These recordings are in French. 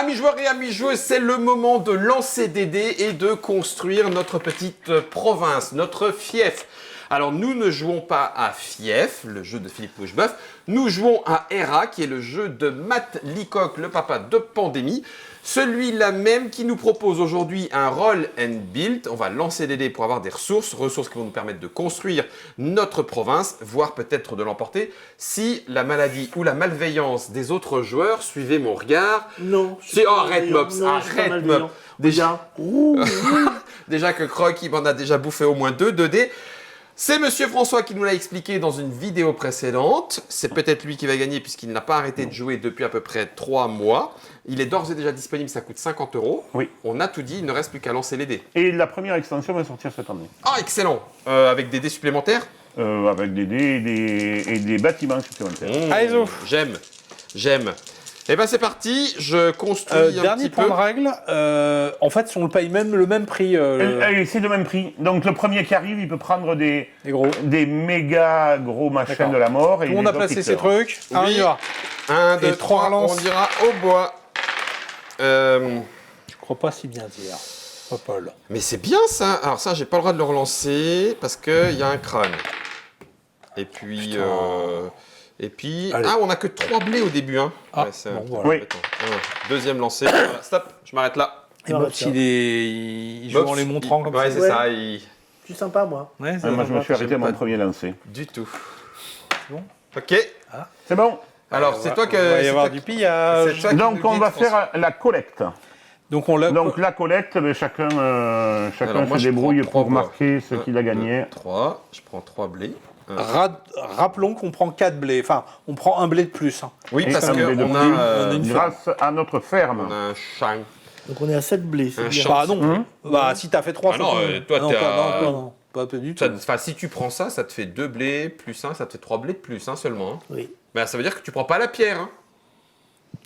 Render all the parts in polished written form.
Amis joueurs et amis joueuses, c'est le moment de lancer des dés et de construire notre petite province, notre fief. Alors nous ne jouons pas à Fief, le jeu de Philippe Poucheboeuf, nous jouons à Era, qui est le jeu de Matt Leacock, le papa de Pandémie. Celui-là même qui nous propose aujourd'hui un roll and build. On va lancer des dés pour avoir des ressources qui vont nous permettre de construire notre province, voire peut-être de l'emporter, si la maladie ou la malveillance des autres joueurs suivait mon regard. Non. Arrête Mops, arrête Mops. Déjà, déjà que Croc, il m'en a déjà bouffé au moins 2 dés. C'est Monsieur François qui nous l'a expliqué dans une vidéo précédente. C'est peut-être lui qui va gagner puisqu'il n'a pas arrêté de jouer depuis à peu près 3 mois. Il est d'ores et déjà disponible, ça coûte 50 €. Oui. On a tout dit, il ne reste plus qu'à lancer les dés. Et la première extension va sortir cette année. Ah, excellent. Avec des dés supplémentaires. Avec des dés et des bâtiments supplémentaires. Allez, zo. J'aime. Et ben c'est parti, je construis un dernier petit point peu. de règle, en fait, si on le paye même le même prix. C'est le même prix. Donc le premier qui arrive, il peut prendre des gros. méga gros machins D'accord. de la mort. Et Tout le monde a placé ses trucs. Oui. On y va. 1, 2, Et 3 3, relances. on ira au bois. Je crois pas si bien dire. Pas Paul. Mais c'est bien ça. Alors ça, j'ai pas le droit de le relancer parce qu'il y a un crâne. Et puis... Allez. Ah, on a que 3 blés au début. Hein. Ah, c'est bon, un peu voilà. Oui. embêtant. Deuxième lancé. Voilà, stop, je m'arrête là. Et Mops, il joue en les montrant comme ouais, ça. c'est ça. Il... Je suis sympa, moi. Ouais, Moi, je me suis arrêté à mon pas. premier lancer. Du tout. C'est bon. Ok. C'est bon. Alors, c'est toi que... Il va y c'est avoir toi du qui- pillage. c'est toi qui Donc nous on guide, va François. faire la collecte. Donc on l'a. Donc la collecte, chacun Alors, moi, se je débrouille prends 3 pour bois. marquer ce qu'il a gagné. 3. Je prends 3 blés. Rappelons qu'on prend 4 blés. Enfin, on prend un blé de plus. Hein. Oui, Et parce un blé de qu'on a, plus, on a une grâce à notre ferme. on a un champ. Donc on est à 7 blés, c'est Un bien. champ. Bah non. Bah si t'as fait 3 Ah non, toi, non, t'es pas, à- non, pas du tout. Enfin, si tu prends ça, ça te fait 2 blés plus 1, ça te fait 3 blés de plus seulement. Hein. Oui. Ben, ça veut dire que tu prends pas la pierre. Hein.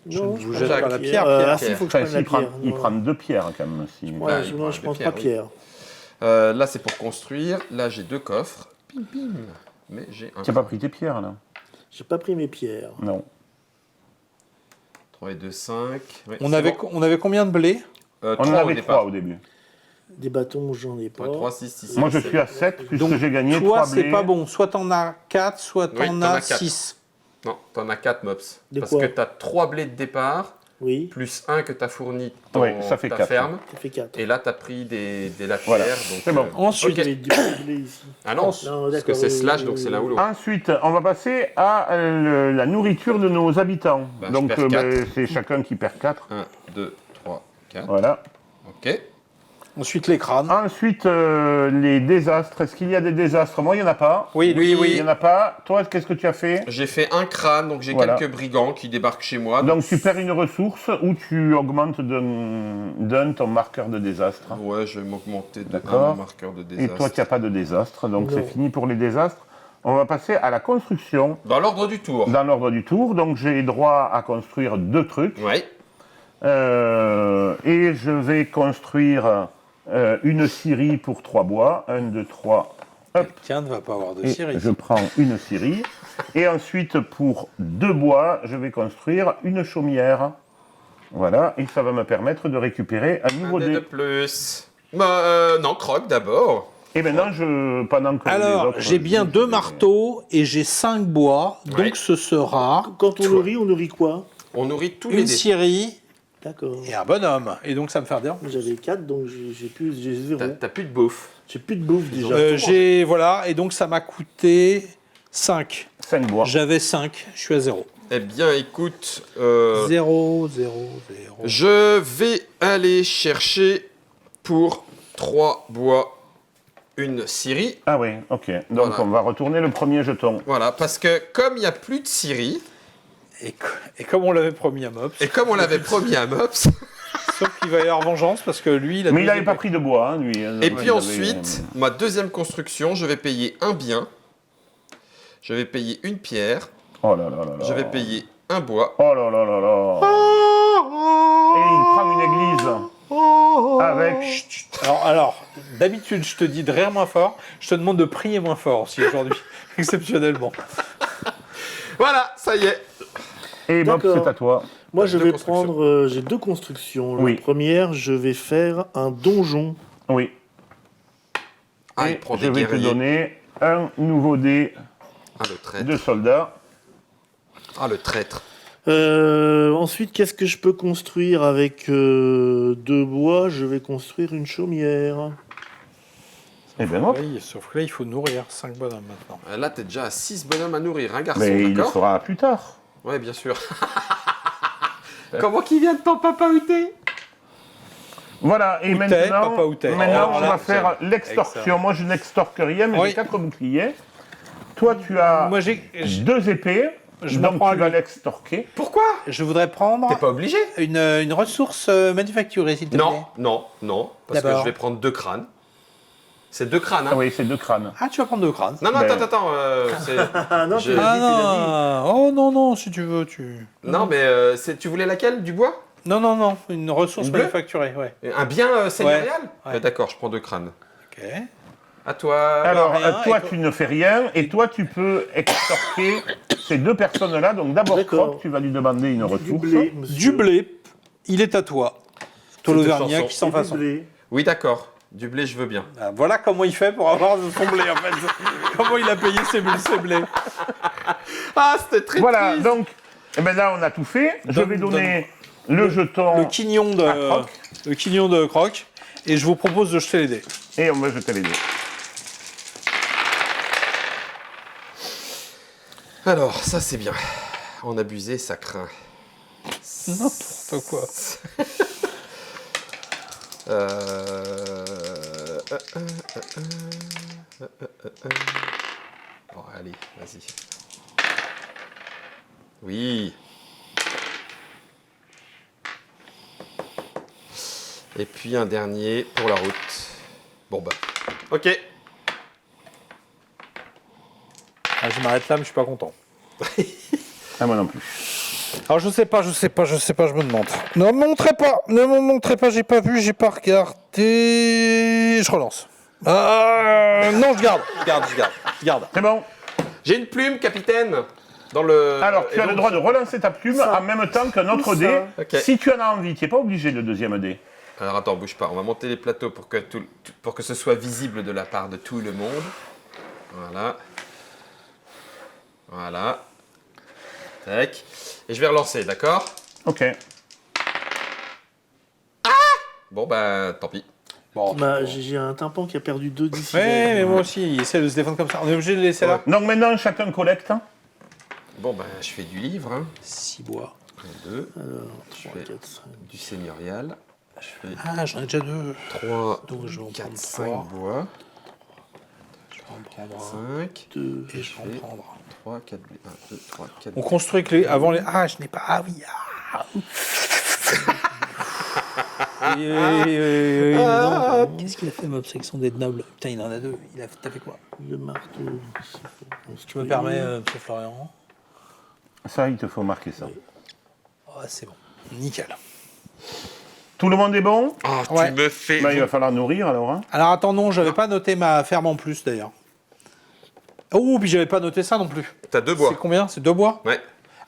Non, vous je jette prends pas la pierre. pierre, Ah si, il faut que je Enfin, prenne la pierre. il Non. prend 2 pierres quand même. Si. Ouais, Bah, il non, prend je deux prends pierres, pas oui. pierre. Là, c'est pour construire. Là, j'ai 2 coffres. Pim, pim. Mais j'ai un. Tu n'as pas pris tes pierres là? J'ai pas pris mes pierres. Non. 3 et 2, 5. Ouais, On c'est avait, bon. on avait combien de blé? On 3 en au avait départ. 3 au début. Des bâtons, j'en ai pas. 3, 6, 6. Moi je suis à 7 puisque Donc, j'ai gagné toi, 3 c'est blés. pas bon. Soit t'en as 4, soit Oui, t'en t'en as as quatre. 6. Non, t'en as 4 mops. De Parce quoi que t'as 3 blés de départ, Oui, plus 1 que t'as fourni dans Oui, ça fait ta 4. ferme. ça fait 4. Et là, t'as pris des latières. Voilà, donc, c'est bon. Ensuite, ok. J'avais 2 blés ici. Ah non, Non, parce que d'accord, c'est oui, slash, oui, donc oui, c'est l'un oui. ou l'autre. Ensuite, on va passer à la nourriture de nos habitants. Bah, je Donc perds quatre. c'est chacun qui perd 4. 1, 2, 3, 4. Voilà. Ok. ensuite les crânes. Ensuite, les désastres. Est-ce qu'il y a des désastres? Moi, il n'y en a pas. Oui, Oui, Il n'y en a pas. Toi, qu'est-ce que tu as fait? J'ai fait un crâne, donc j'ai Voilà. quelques brigands qui débarquent chez moi. Donc tu perds une ressource ou tu augmentes d'un ton marqueur de désastre. Ouais, je vais m'augmenter de D'accord. un marqueur de Et désastre. toi, tu n'as pas de désastre, donc Non. c'est fini pour les désastres. On va passer à la construction Dans l'ordre du tour. dans l'ordre du tour. Donc j'ai droit à construire 2 trucs. Ouais. Et je vais construire une scierie pour 3 bois. 1, 2, 3. Hop. Quelqu'un ne va pas avoir de Et scierie. je prends une scierie. Et ensuite, pour 2 bois, je vais construire une chaumière. Voilà. Et ça va me permettre de récupérer un Un nouveau dé de dé. plus. Non, croque d'abord. Et maintenant, pendant que les Alors, autres- j'ai bien 2 marteaux et j'ai 5 bois. Ouais. Donc ce sera Quand on nourrit quoi? On nourrit tous les une dés. scierie D'accord. et un bonhomme. Et donc ça me fait dire. J'avais 4, donc j'ai 0. T'as plus de bouffe. J'ai plus de bouffe déjà. J'ai voilà, et donc ça m'a coûté 5. 5 bois. J'avais 5, je suis à 0. Eh bien, écoute, 0, 0, 0. je vais aller chercher pour 3 bois une scierie. Ah oui, ok. Donc Voilà. on va retourner le premier jeton. Voilà, parce que comme il n'y a plus de scierie, Et comme on l'avait promis à Mops, et comme on l'avait promis à Mops, sauf qu'il va y avoir vengeance parce que lui, il a Mais il deuxième- n'avait pas pris de bois, hein, lui. et puis ensuite, ma deuxième construction, je vais payer un bien, je vais payer une pierre, Oh là là là là. je vais payer un bois. Oh là là là là. Et il prend une église avec... Alors, d'habitude, je te dis de rire moins fort. Je te demande de prier moins fort aussi aujourd'hui, exceptionnellement. Voilà, ça y est. Et Bob, D'accord. c'est à toi. Moi, je Deux vais constructions. prendre. J'ai 2 constructions. Oui. La première, je vais faire un donjon. Oui. Ah, Et il prend je des vais te guerriers. donner un nouveau dé Ah, le traître. de soldats. Ah, le traître. Ensuite, qu'est-ce que je peux construire avec 2 bois? Je vais construire une chaumière. Eh bien, hop. Oui, sauf que là, il faut nourrir 5 bonhommes maintenant. Là, t'es déjà à 6 bonhommes à nourrir, hein, garçon, Mais il le d'accord? fera plus tard. Ouais, bien sûr. Comment qu'il vient de ton papa Outé? Voilà, et Outais, maintenant, papa Outais. maintenant Oh, on va là, faire j'aime. l'extorsion. Excellent. Moi, je n'extorque rien, mais Oui. j'ai 4 boucliers. Toi, tu as Moi, 2 épées, Je m'en donc prends à tu vas lui. l'extorquer. Pourquoi? je voudrais prendre T'es pas obligé? une ressource manufacturée, s'il te plaît. Non, parce que D'abord. je vais prendre 2 crânes. C'est 2 crânes, hein? Ah oui, c'est 2 crânes. Ah, tu vas prendre 2 crânes. Non, Ben- attends, c'est... Ah non, Je- tu l'as dit, tu l'as dit. Ah non, oh non, non, si tu veux, tu... Non, mais tu voulais laquelle? Du bois? Non, non, non, une ressource Une bleue manufacturée, ouais. Un bien seigneurial? Ouais. D'accord, je prends 2 crânes. Ok. À toi. Alors, rien, toi, et toi- tu ne fais rien, et toi, tu peux extorquer ces 2 personnes-là. Donc, d'abord, D'accord. Croc, tu vas lui demander une Du ressource. blé, monsieur. Du blé, il est à toi. Toi, Cette l'Auvergnat chanson. qui s'en Et du façon. blé. Oui, d'accord. Du blé, je veux bien. Ah, voilà comment il fait pour avoir son blé, en fait. Comment il a payé ses blés. Ah, c'était très Voilà, triste. donc, eh ben là, on a tout fait. Je Donne- vais donner le jeton Le quignon à Croc, de Croc. Et je vous propose de jeter les dés. et on va jeter les dés. Alors, ça, c'est bien. En abuser, ça craint. N'importe quoi. Bon, allez, vas-y. Oui. Et puis un dernier pour la route. Bon bah. Ok. Ah, je m'arrête là, mais je suis pas content. Ah, moi non plus. Alors je sais pas, je me demande. Ne me montrez pas, j'ai pas vu, j'ai pas regardé. Je relance. Non, je garde. C'est bon. J'ai une plume, capitaine. Dans le. Alors, tu et as le donc- droit de relancer ta plume Ça. en même temps qu'un autre Tout dé. ça. Ok. Si tu en as envie, tu n'es pas obligé le deuxième dé. Alors attends, bouge pas. On va monter les plateaux pour que pour que ce soit visible de la part de tout le monde. Voilà. Voilà. Tac. Et je vais relancer, d'accord? Ok. Bon bah tant pis. Bon. Bah, j'ai un tympan qui a perdu 2 d'ici. Ouais, mais moi aussi, il essaie de se défendre comme ça. On est obligé de laisser là. Donc maintenant, chacun collecte. Bon bah je fais du livre. Hein. 6 bois. 1, 2. Alors, Je 3, fais 4, 5. du seigneurial. Je fais Ah, j'en ai déjà 2. 3, Donc, je vais en 4, prendre 5 trois. bois. Je vais en prendre un. 5. 2. Et je vais en prendre un. 3, 4, 1, 2, 3, 4. On construit avec les... avant les... Ah, je n'ai pas... Ah oui. Qu'est-ce qu'il a fait, Mops, avec son dé de noble? Putain, il en a 2. T'as fait quoi? Le marteau. Tu me permets, monsieur Florian? Ça, il te faut marquer ça. Oh, c'est bon. Nickel. Tout le monde est bon? Ah, Ouais. tu me fais. Bah, il va falloir nourrir alors. Hein. Alors, attends, non, j'avais pas noté ma ferme en plus, d'ailleurs. Oh, puis j'avais pas noté ça non plus. T'as 2 bois. C'est combien? C'est 2 bois? Ouais.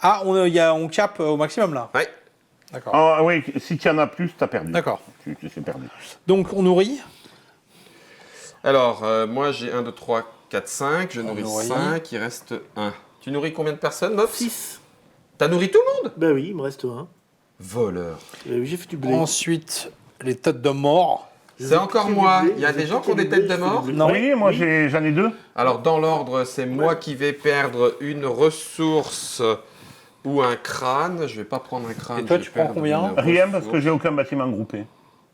Ah, on cape au maximum, là. Ouais. D'accord. Ah oui, si tu en as plus, tu as perdu. D'accord. Tu t'es perdu. Donc, on nourrit. Alors, moi j'ai 1, 2, 3, 4, 5. Je nourris nourrit. 5. Il reste 1. Tu nourris combien de personnes, Mops? 6. T'as nourri tout le monde? Bah oui, il me reste un. Voleur. Oui, j'ai fait du blé. Ensuite, les têtes de mort. C'est encore moi. Il y a des gens qui ont des têtes de mort? Non. Oui, moi j'en ai 2. Alors, dans l'ordre, c'est moi qui vais perdre une ressource ou un crâne. Je vais pas prendre un crâne. Et toi, je vais tu prends perdre combien? une Rien parce que ressource. j'ai aucun bâtiment groupé.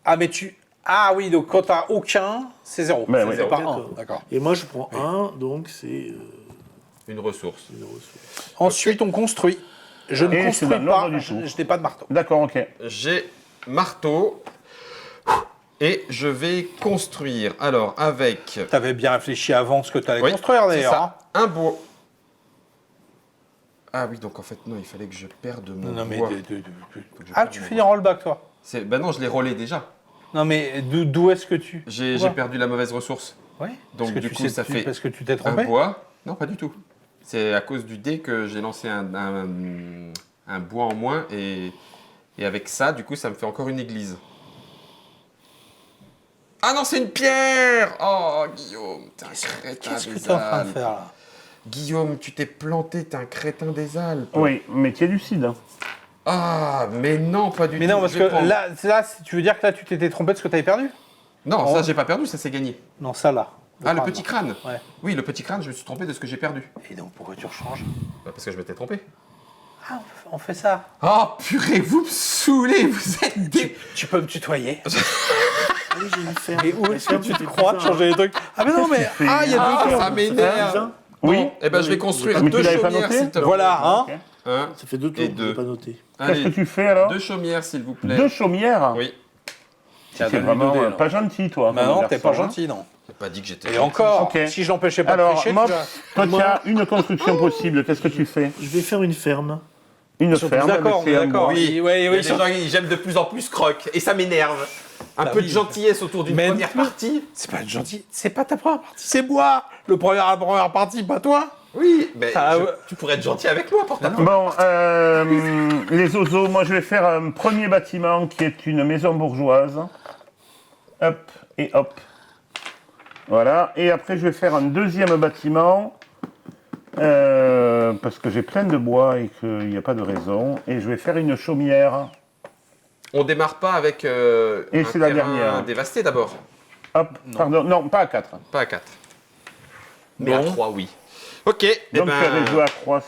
Ah, mais tu... Ah oui, donc quand t'as aucun, c'est 0. Ben c'est oui. zéro par D'accord. 1. D'accord. Et moi, je prends un, donc c'est Une ressource. une ressource. Ensuite, on construit. Je ne Et c'est construis dans pas, l'ordre du je jour. n'ai pas de marteau. D'accord, ok. J'ai marteau. Et je vais construire. Alors, avec. T'avais bien réfléchi avant ce que t'allais Oui, construire, c'est d'ailleurs. ça. Un bois. Ah oui, donc en fait, non, il fallait que je perde mon Non, mais... bois. Ah, perde tu mon fais des rollbacks, toi? Ben non, je l'ai rollé déjà. Non, mais d'où est-ce que tu... J'ai Pourquoi perdu la mauvaise ressource. Ouais. Donc, Parce que du tu coup, sais- ça tu- fait Parce que tu t'es Un trompé? bois. Non, pas du tout. C'est à cause du dé que j'ai lancé un bois en moins et avec ça, du coup, ça me fait encore une église. Ah non, c'est une pierre! Oh, Guillaume, t'es un crétin Qu'est-ce que des t'es en train de Alpes. faire là? Guillaume, tu t'es planté, t'es un crétin des Alpes. Oui, mais tu es lucide. Hein. Ah, mais non, pas du tout. Mais non, parce Je vais que prendre. là, tu veux dire que là, tu t'étais trompé de ce que t'avais perdu? Non, Oh. ça, j'ai pas perdu, ça, c'est gagné. Non, ça là. Ah, le petit crâne. Ouais. Oui, le petit crâne, je me suis trompé de ce que j'ai perdu. Et donc, pourquoi tu rechanges? Bah, parce que je m'étais trompé. Ah, on fait ça. Oh, purée, vous me saoulez, vous êtes des... Tu peux me tutoyer. Ah oui, j'ai une ferme. Et où La est-ce que ferme, tu te c'est crois de bizarre. changer les trucs? Ah, mais non, mais. fais Ah, il y a Ah, deux tours. ça m'énerve. bizarre. Oui. Bon, eh ben, je vais Oui, construire mais deux tu l'avais pas chaumières, noté s'il te plaît. Voilà, hein. Ok. Un. Ça fait 2 tours, Et je deux. l'ai pas noté. Qu'est-ce Allez, que tu fais alors? deux chaumières, s'il vous plaît. 2 chaumières? Oui. Tiens, C'est donne-lui vraiment 2 dés, là. pas gentil, toi. Bah comme non, t'es garçon, pas hein. gentil, non. J'ai pas dit que j'étais Et gentil. encore, Ok. si je l'empêchais pas de Alors, tricher, Mop, tu vas- toi, tu Moi- as une construction possible. Qu'est-ce que tu fais? Je vais faire une ferme. Une Sont tous ferme. d'accord, avec on est un d'accord. bois. Oui, Ouais, il y a ouais, des gens qui j'aime de plus en plus croque et ça m'énerve. Un Bah peu oui. de gentillesse autour d'une Mais première non. partie. C'est pas gentil, c'est pas ta première partie, c'est moi. La première partie, pas toi. Oui, mais Ah, ouais. tu pourrais être gentil avec moi pour ta part. Bon, les oiseaux, moi je vais faire un premier bâtiment qui est une maison bourgeoise. Hop et hop. Voilà. Et après je vais faire un deuxième bâtiment. Parce que j'ai plein de bois et qu'il n'y a pas de raison. Et je vais faire une chaumière. On démarre pas avec Et un c'est la terrain dernière. dévasté d'abord. Hop, pardon, non, pas à 4. Pas à 4. Mais à Bon. 3, oui. Ok, eh Donc ben... tu avais joué à 3,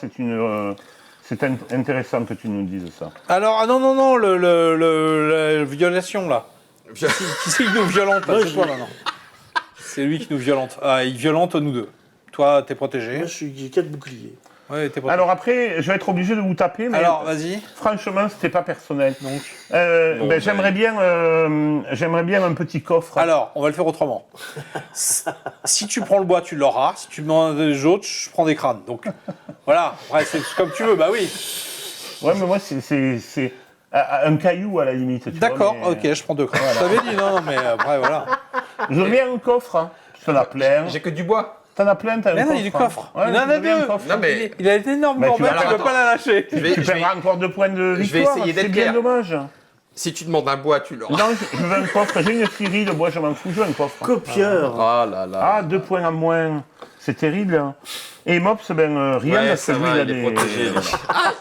c'est intéressant que tu nous dises ça. Alors, ah non, non, non, la violation là. Qui c'est qui nous violente là? Moi, C'est toi maintenant. C'est lui qui nous violente. Ah, il violente nous deux. Toi, t'es protégé. Moi, j'ai 4 boucliers. Ouais, t'es protégé. Alors après, je vais être obligé de vous taper, mais Alors, vas-y. franchement, c'était pas personnel. Donc. Bon, ben. j'aimerais bien un petit coffre. Alors, on va le faire autrement. Si tu prends le bois, tu l'auras. Si tu demandes des autres, je prends des crânes. Donc, voilà. Après, c'est comme tu veux. Bah oui. Ouais, mais moi, c'est un caillou à la limite. tu vois, D'accord. mais- Ok, je prends 2 crânes. Je t'avais dit non, mais après voilà. Je veux bien un coffre. Hein. T'en as plein. J'ai que du bois. T'en as plein, t'as un Mais non, coffre. il y a du hein. coffre. Ouais, Il en je a veux bien un deux. coffre. Non, mais Il a une énorme Bah, tu bordel, vas- tu peux attends. pas la lâcher. Je vais, Tu je vais- perdras encore 2 points de je vais victoire. essayer d'être C'est bien clair. dommage. Si tu demandes un bois, tu l'auras. Non, je veux un coffre. J'ai une scierie de bois, je m'en fous. Je veux un coffre. Copieur. Oh là là. Ah, 2 points en moins. C'est terrible. hein. Et Mops, ben, rien Ouais, parce ça que lui, va, il a il est des... protégé. lui.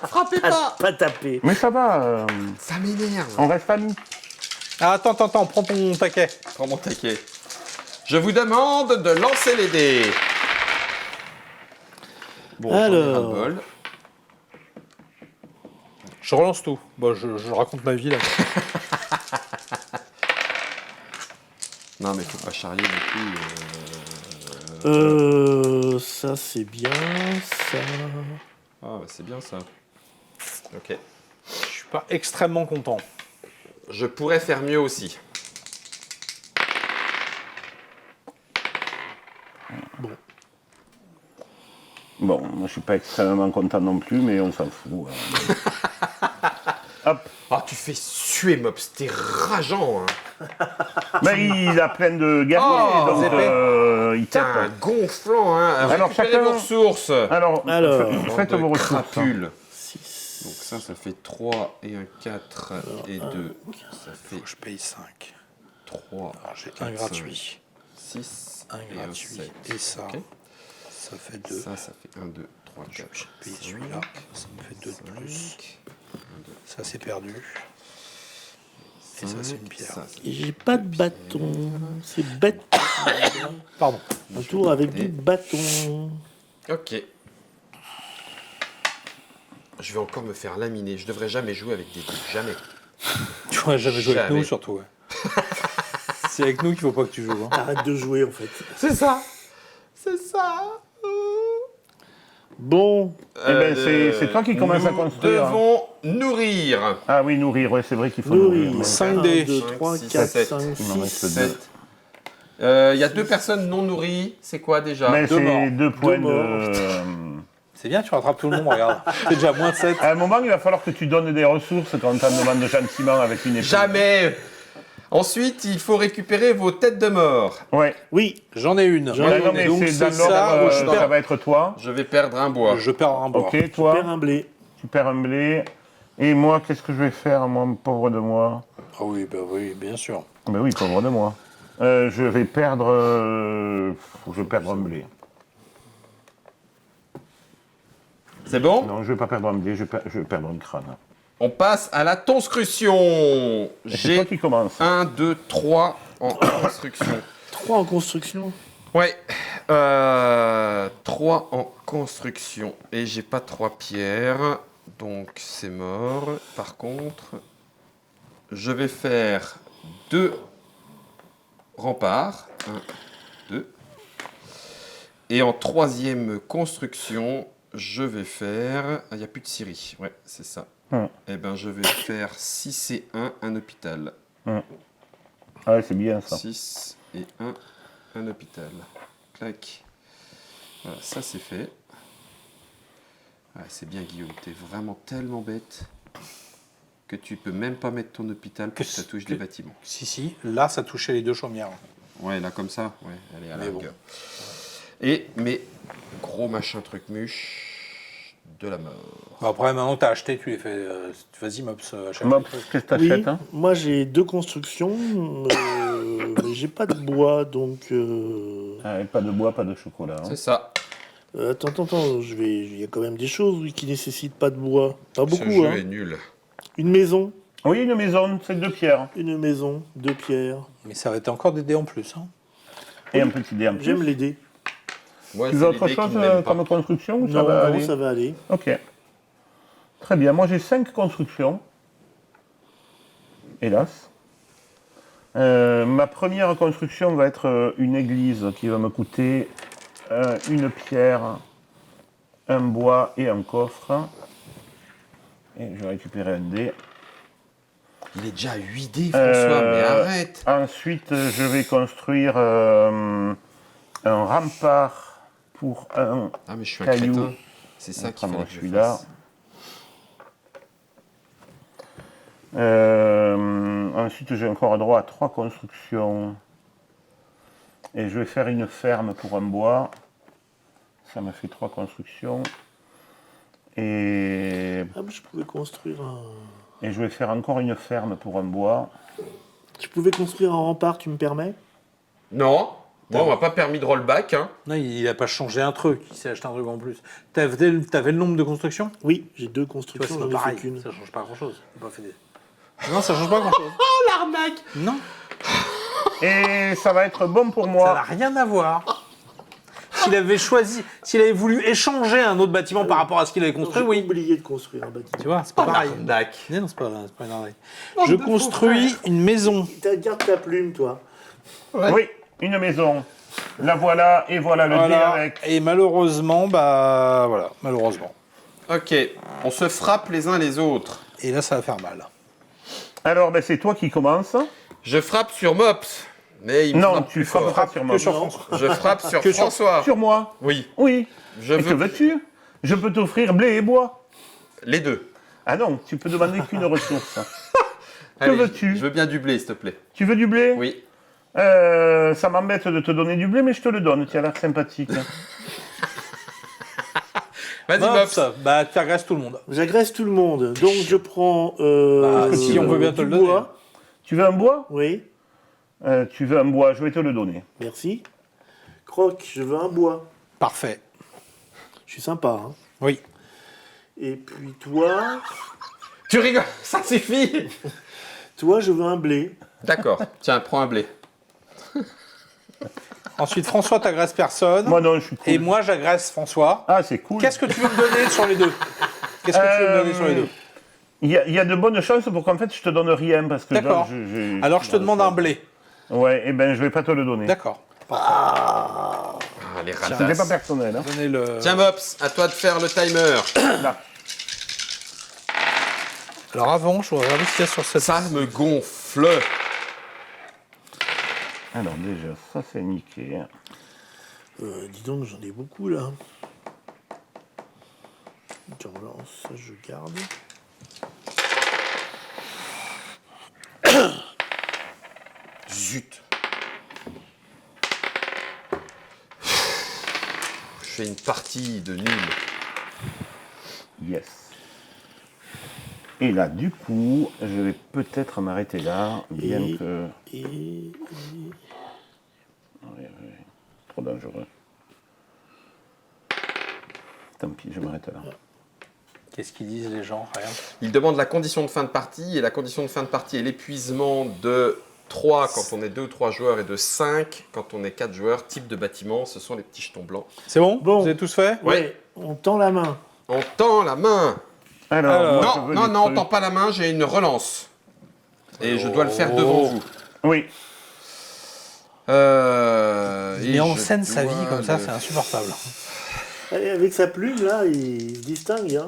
Frappez pas. Pas taper. Mais ça va, Ça m'énerve. on reste amis. Ah, attends, prends ton taquet. Prends mon taquet. Je vous demande de lancer les dés. Bon, j'en ai Alors. ras-le-bol. Je relance tout. Bon, je raconte ma vie là. Non, mais faut pas charrier non plus. Ça, c'est bien. Ça. Ah, bah, c'est bien ça. Ok. Je suis pas extrêmement content. Je pourrais faire mieux aussi. Bon, moi je suis pas extrêmement content non plus, mais on s'en fout. Hop. Ah, tu fais suer, Mops. T'es rageant. Hein. Ben, il a plein de guerriers, Oh, donc épées. il T'es tape. un gonflant. Hein. Alors, Récupérez chacun- vos ressources. Alors, Alors. faites Bande vos de ressources. crapules. 6. Donc ça fait 3 et un 4 et 2. Ça fait Je paye 5. 3. J'ai un gratuit. 6 Un et gratuit. 7. Et ça. Ok. Ça fait 2. Ça fait 1, 2, 3, 4. J'ai payé celui-là. Ça me fait 2 de plus. Ça, c'est perdu. Et ça, c'est une pierre. J'ai pas de bâton. C'est bête. Pardon. Un tour avec du bâton. Ok. Je vais encore me faire laminer. Je devrais jamais jouer avec des dés. Jamais. Tu pourrais jamais jouer avec Jamais. nous, surtout. Ouais. C'est avec nous qu'il faut pas que tu joues. Hein. Arrête de jouer, en fait. C'est ça. C'est ça. Bon. Eh ben, c'est toi qui commences à construire. Nous devons nourrir. Ah oui, nourrir, ouais, c'est vrai qu'il faut Nourrir. nourrir. 5 1, dés. 2, 3, 5, 4, 7. 5, Il m'en 6. reste deux. 7. Il y a 2 personnes non nourries. C'est quoi déjà? Mais Deux morts. c'est 2 points Deux de... C'est bien, tu rattrapes tout le monde, regarde. C'est déjà moins de 7. À un moment, il va falloir que tu donnes des ressources quand on t'en demande gentiment avec une épée. Jamais. Ensuite, il faut récupérer vos têtes de mort. Ouais. Oui. J'en ai une. J'en ai Là, une. non, mais Donc, c'est dans c'est ça l'ordre, où je ça perds. va être toi. Je vais perdre un bois. Je perds un bois. Ok, toi, Père un blé. tu perds un blé. Et moi, qu'est-ce que je vais faire, moi, pauvre de moi? Ah oui, bah oui, bien sûr. Ben oui, pauvre de moi. Je vais perdre... je vais perdre un blé. C'est bon? Non, je vais pas perdre un blé, je vais perdre un crâne. On passe à la conscription. Et c'est J'ai toi qui commence. 1, 2, 3 en construction. 3 en construction. Ouais. 3 en construction. Et j'ai pas 3 pierres. Donc c'est mort. Par contre, je vais faire 2 remparts. 1, 2. Et en troisième construction, je vais faire... Ah, il n'y a plus de scierie. Ouais, c'est ça. Eh ben, je vais faire 6 et 1 hôpital. Ah ouais, c'est bien ça. 6 et 1 hôpital. Clac. Voilà, ça c'est fait. Ouais, c'est bien Guillaume, t'es vraiment tellement bête que tu peux même pas mettre ton hôpital pour que ça touche des bâtiments. Si, là, ça touchait les deux chaumières. Ouais, là comme ça, ouais, allez à la Mais bon. rigueur. Et mes gros machin truc muche de la mort. Bon, après, maintenant que t'as acheté, tu les fais... vas-y, Mops, achète. Mops, qu'est-ce que Oui, t'achètes hein? moi j'ai 2 constructions, mais j'ai pas de bois, donc... Ah, et pas de bois, pas de chocolat. hein. C'est ça. Attends, il y a quand même des choses oui, qui nécessitent pas de bois. Pas Ce beaucoup, jeu hein. est nul. Une maison, Oui, une maison, c'est 2 pierres. 2 pierres. Mais ça va être encore des dés en plus. Hein. Et un petit dé en plus. J'aime les dés. Moi, Tu c'est veux autre l'idée qui chose m'aime pas. comme construction ou ça Non, va non, aller ça va aller. Ok. Très bien. Moi, j'ai 5 constructions. Hélas. Ma première construction va être une église qui va me coûter une pierre, un bois et un coffre. Et je vais récupérer un dé. Il est déjà à 8 dés, François, mais arrête. Ensuite, je vais construire un rempart pour un Ah, mais je suis un caillou. crétin. C'est ça qu'il prendre fallait que je celui-là. fasse. Ensuite, j'ai encore droit à 3 constructions. Et je vais faire une ferme pour un bois. Ça m'a fait 3 constructions. Et Ah, mais je pouvais construire un... je vais faire encore une ferme pour un bois. Je pouvais construire un rempart, tu me permets? Non, moi, on m'a pas permis de rollback. Hein. Non, il a pas changé un truc, il s'est acheté un truc en plus. T'avais le nombre de constructions? Oui, j'ai 2 Tu vois, constructions, c'est j'en pas ai fait pareil, qu'une. ça change pas grand-chose. T'as pas fait des- Non, ça change pas grand-chose. Oh, l'arnaque! Non, Et ça va être bon pour ça n'a moi. rien à voir. S'il avait choisi, s'il avait voulu échanger un autre bâtiment par rapport à ce qu'il avait construit, J'ai oui. oublié de construire un bâtiment. Tu vois, c'est pas pareil. L'arnaque. Non, c'est pas une arnaque. Bande Je de construis faux une maison. Garde ta plume, toi. Oui, une maison. La voilà et voilà le dé Voilà. avec. Et malheureusement, bah voilà, malheureusement. Ok, on se frappe les uns les autres. Et là, ça va faire mal. Alors, ben, c'est toi qui commences. Je frappe sur Mops, mais il me Non, frappe tu plus fort. frapperas sur moi. Que sur François. Je frappe sur Que sur- François. Sur moi. Oui, Oui. je Et que veux veux-tu? Je peux t'offrir blé et bois. les deux. Ah non, tu peux demander qu'une ressource. Allez, veux-tu? Je veux bien du blé, s'il te plaît. Tu veux du blé? Oui. Ça m'embête de te donner du blé, mais je te le donne. Tu as l'air sympathique. Vas-y, Hop, Mops. ça, bah tu agresses tout le monde. J'agresse tout le monde, donc je prends... si on veut bien te du le donner. bois. Tu veux un bois? Oui, Tu veux un bois, je vais te le donner. merci. Croc, je veux un bois. Parfait. Je suis sympa, hein. Oui. Et puis toi, Tu rigoles, ça suffit. je veux un blé. D'accord, tiens, prends un blé. Ensuite, François t'agresse personne. Moi non, je suis cool. Et moi, j'agresse François. Ah, c'est cool. Qu'est-ce que tu veux me donner sur les deux? Qu'est-ce que tu veux me donner sur les deux? Il y a de bonnes chances pour qu'en fait je te donne rien parce que D'accord. Alors, je te demande un blé. Ouais, et ben je vais pas te le donner. D'accord. Ah, les C'est pas ratasses. personnel. Hein. Donnez le... Tiens, Mops, à toi de faire le timer. Là. Alors avant, je voudrais regarder ce qu'il y a sur cette... Ça me gonfle. Alors déjà, ça c'est niqué. Hein. Dis donc, j'en ai beaucoup, là. Je relance, ça, je garde. Zut. Je fais une partie de nul. Yes. Et là, du coup, je vais peut-être m'arrêter là, bien Et- que... Et... Oui, trop dangereux. Tant pis, je m'arrête là. Qu'est-ce qu'ils disent les gens? Rien. Il demande la condition de fin de partie, et la condition de fin de partie est l'épuisement de 3 quand on est 2 ou 3 joueurs et de 5 quand on est 4 joueurs. Type de bâtiment, ce sont les petits jetons blancs. C'est bon? Bon. Vous avez tous fait? Ouais, on tend la main. On tend la main. Alors, moi, je Non, veux non, des non, on trucs. tend pas la main, j'ai une relance. Et je dois le faire devant vous. Oui, Il Et met en je scène sa dois vie comme ça, le- c'est insupportable. Allez, avec sa plume, là, il se distingue. Hein.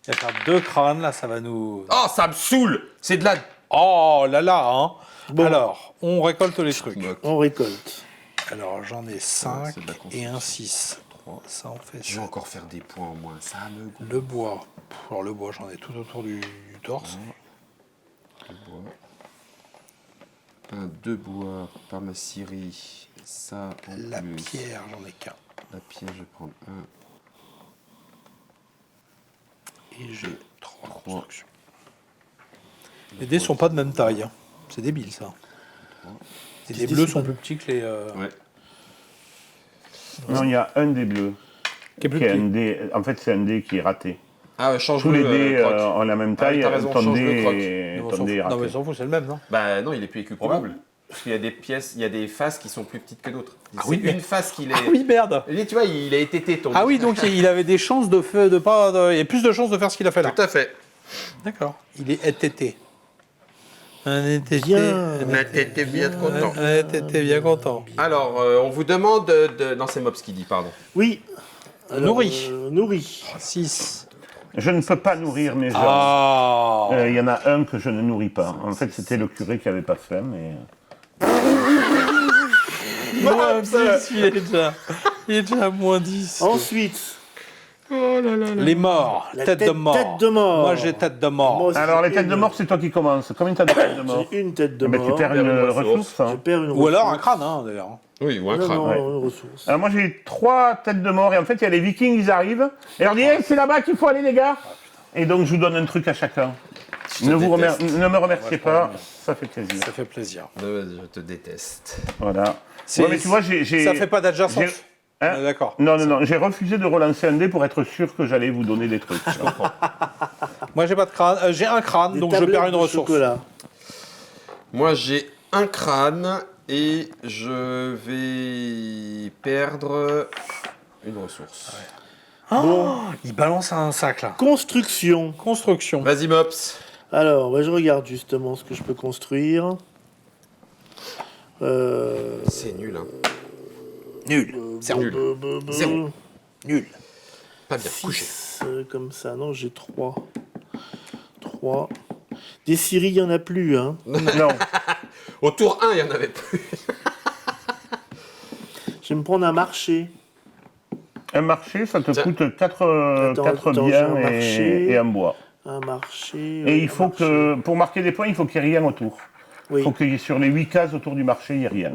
Il va faire 2 crânes, là, ça va nous... Oh, ça me saoule. C'est de la... Oh là là, hein. Bon. Alors, on récolte les trucs. On récolte. Alors, j'en ai 5 c'est de la et un 6. Ça, on fait Je ça. vais encore faire des points en moins. Ça me goûte. Le bois. Alors, le bois, j'en ai tout autour du torse. Le bois. 1, 2 bois par ma scierie. Ça en La plus. pierre, j'en ai qu'un. La pierre, je vais prendre 1. Et j'ai 3 Trois. constructions. Les dés sont pas de même taille. Hein. C'est débile, ça. Les dés dés bleus sont sont pas- plus petits que les... Ouais. non, il y a un des bleus. Qui est plus Qui est un petit. dé, en fait, c'est un dé qui est raté. Ah, change Tous les dés croc. ont la même Ah oui, taille, t'as raison, ton change dé le croc. est- Non, on ton s'en dé est fout. Non, mais raté. s'en fout, c'est le même, non? Bah non, il est plus équiprobable. Parce qu'il y a des pièces, il y a des faces qui sont plus petites que d'autres. Ah C'est oui, mais- une face qui est... Ah oui, merde. Et tu vois, il a été téton. Ah oui, donc il avait des chances de faire... il y a plus de chances de faire ce qu'il a fait là. Tout à fait. D'accord. Il est ETT. Un ETT. Bien. On a été bien content. Un ETT bien content. Alors, on vous demande de... Non, c'est Mops qui dit, pardon. Oui. Nourri. Nourri. 6. Je ne peux pas nourrir mes gens. Ah. Il y en a un que je ne nourris pas. En fait, c'était le curé qui avait pas faim, mais... Moins 10, il est déjà à moins 10. Ensuite, Les morts. La Tête de tête- mort. tête de mort. Moi, j'ai tête de mort. moi aussi, Alors, les j'ai têtes de une. mort, c'est toi qui commences. Combien t'as de têtes de mort? J'ai une tête de Eh ben, mort. tu perds perds une une ressource. Je hein. perds une Ou alors un ressource. crâne, hein, d'ailleurs. Oui, ou un Non, crâne. non, ouais. une ressource. Alors, moi, j'ai 3 têtes de mort. Et en fait, il y a les vikings, ils arrivent. Et on dit, hey, c'est là-bas qu'il faut aller, les gars. Et donc, je vous donne un truc à chacun. Je te déteste. Ne me remerciez Ouais, je pas, crois. ça fait plaisir. Ça fait plaisir. Je te déteste. Voilà. C'est- Ouais, mais tu vois, j'ai... Ça fait pas d'adjacence. j'ai- hein On est D'accord. Non, non, non, j'ai refusé de relancer un dé pour être sûr que j'allais vous donner des trucs. Moi, j'ai pas de crâne. J'ai un crâne, Des donc je tablettes perds une de ressource. chocolat. Moi, j'ai un crâne et je vais perdre une ressource. Il balance un sac, là. Construction. Construction. Vas-y, Mops. Alors, bah, je regarde justement ce que je peux construire. C'est nul, hein. Nul. Zéro. Nul. Zéro. Nul. Pas bien, couché. 6 comme ça. Non, j'ai 3. 3. Des scieries, il n'y en a plus. Hein. Non, Au tour 1, il n'y en avait plus. Je vais me prendre un marché. un marché, ça te Tiens. coûte 4 Attends, j'ai biens un marché. et un bois. Un marché. Et il un faut marché. que, pour marquer des points, il faut qu'il n'y ait rien autour. Il Oui, faut qu'il y ait sur les 8 cases autour du marché, il n'y ait rien.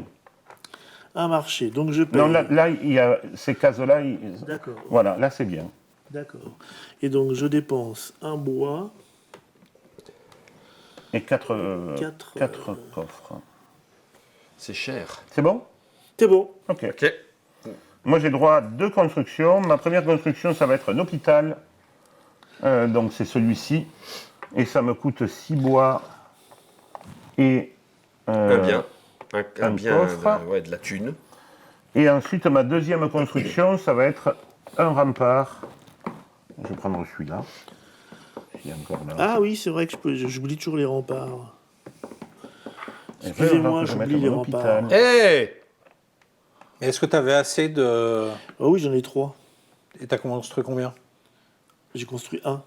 un marché. Donc je paye. Non, là, il y a ces cases-là. D'accord. Voilà, là, c'est bien. D'accord. Et donc je dépense un bois. Et 4 Quatre, coffres. C'est cher. C'est bon? C'est bon. Ok. Ok. Moi, j'ai droit à 2 constructions. Ma première construction, ça va être un hôpital. Donc, c'est celui-ci. Et ça me coûte 6 bois et... Un bien. Un un bien coffre. de la thune. Et ensuite, ma deuxième construction, ça va être un rempart. Je vais prendre celui-là. Il est encore là. Ah oui, c'est vrai que j'oublie toujours les remparts. Et puis, excusez-moi, alors que je j'oublie mette les mon remparts. hôpital. Hé Est-ce que tu avais assez de... Ah oui, j'en ai 3. Et t'as construit combien? J'ai construit un.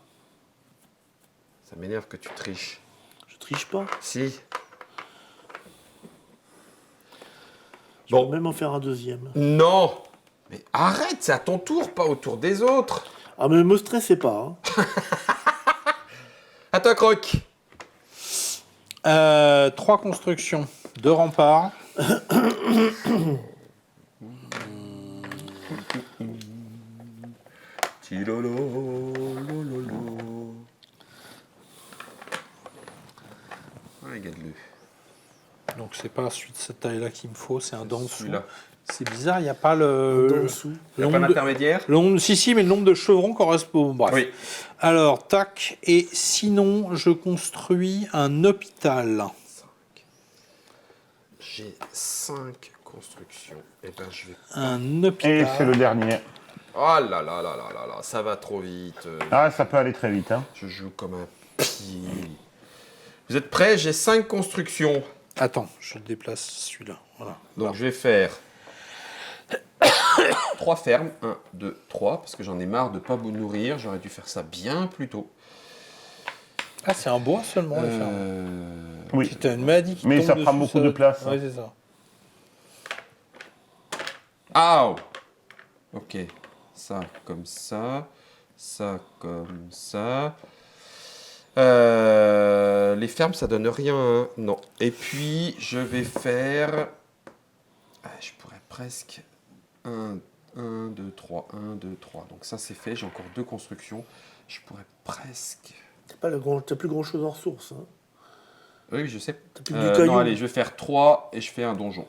Ça m'énerve que tu triches. Je triche pas. Si. Je Bon. peux même en faire un deuxième. Non. Mais arrête, c'est à ton tour, pas au tour des autres. Ah mais me stressez pas. Hein. À toi, Croc. 3 constructions. 2 remparts. Donc c'est pas celui de cette taille-là qu'il me faut, c'est un d'en dessous. Celui-là. C'est bizarre, il n'y a pas Dans le... dessous. Il n'y a le pas nombre de- d'intermédiaire? le nombre- Si, mais le nombre de chevrons correspond. Bref. Oui. Alors, tac. Et sinon, je construis un hôpital. J'ai 5 constructions. Et ben je vais... Un Et hôpital. c'est le dernier. Oh là là là là là là, ça va trop vite. Ah, ça peut aller très vite. Hein. Je joue comme un pied. Vous êtes prêts? J'ai 5 constructions. Attends, je déplace celui-là. Voilà. Donc je vais faire 3 fermes. 1, 2, 3. Parce que j'en ai marre de ne pas vous nourrir. J'aurais dû faire ça bien plus tôt. Ah, c'est un bois seulement, les fermes. Oui. Si t'as une maladie qui Mais tombe ça prend dessus, beaucoup de place, Oui, hein. c'est ça. Ah. Ok. Ça comme ça. Ça comme ça. Les fermes, ça donne rien. Hein. Non. Et puis, je vais faire... Ah, je pourrais presque... 1, 2, 3. 1, 2, 3. Donc ça, c'est fait. J'ai encore 2 constructions. Je pourrais presque... T'as plus grand chose en ressources. Hein. Oui, je sais. T'as plus que du caillou. Non, allez, je vais faire 3 et je fais un donjon.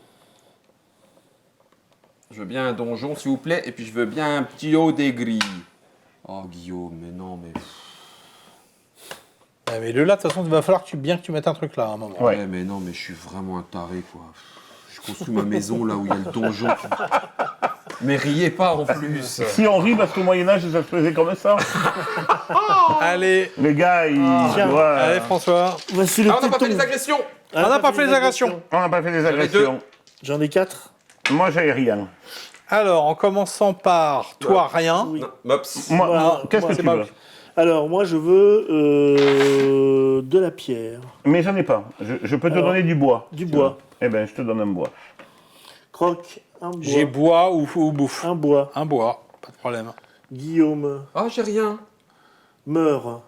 Je veux bien un donjon, s'il vous plaît. Et puis, je veux bien un petit haut des grilles. Oh, Guillaume, mais non, mais... Ah, mais le là, de toute façon, il va falloir que tu mettes un truc là à un moment. Ouais. Ouais, mais non, mais je suis vraiment un taré, quoi. Je construis ma maison là où il y a le donjon. Mais riez pas en plus. Si on rit parce qu'au Moyen-Âge, ça se faisait comme ça. Allez, Les gars, ils. tu vois, allez François. Voici le Ah, on n'a pas fait téton. les agressions. Ah, On n'a pas fait les agressions. on n'a pas fait des ai agressions. J'en ai 4. Moi, j'avais rien. Alors, en commençant par toi, rien. Oui. Non, Mops. Moi, Moi, qu'est-ce moi, que c'est tu pas- veux? Alors, moi, je veux de la pierre. Mais j'en ai pas. Je peux te Alors, donner du bois. du si bois. tu veux. Eh ben, je te donne un bois. Croc, un bois. J'ai bois ou bouffe. Un bois. Un bois, pas de problème. Guillaume Ah, j'ai rien. meurt.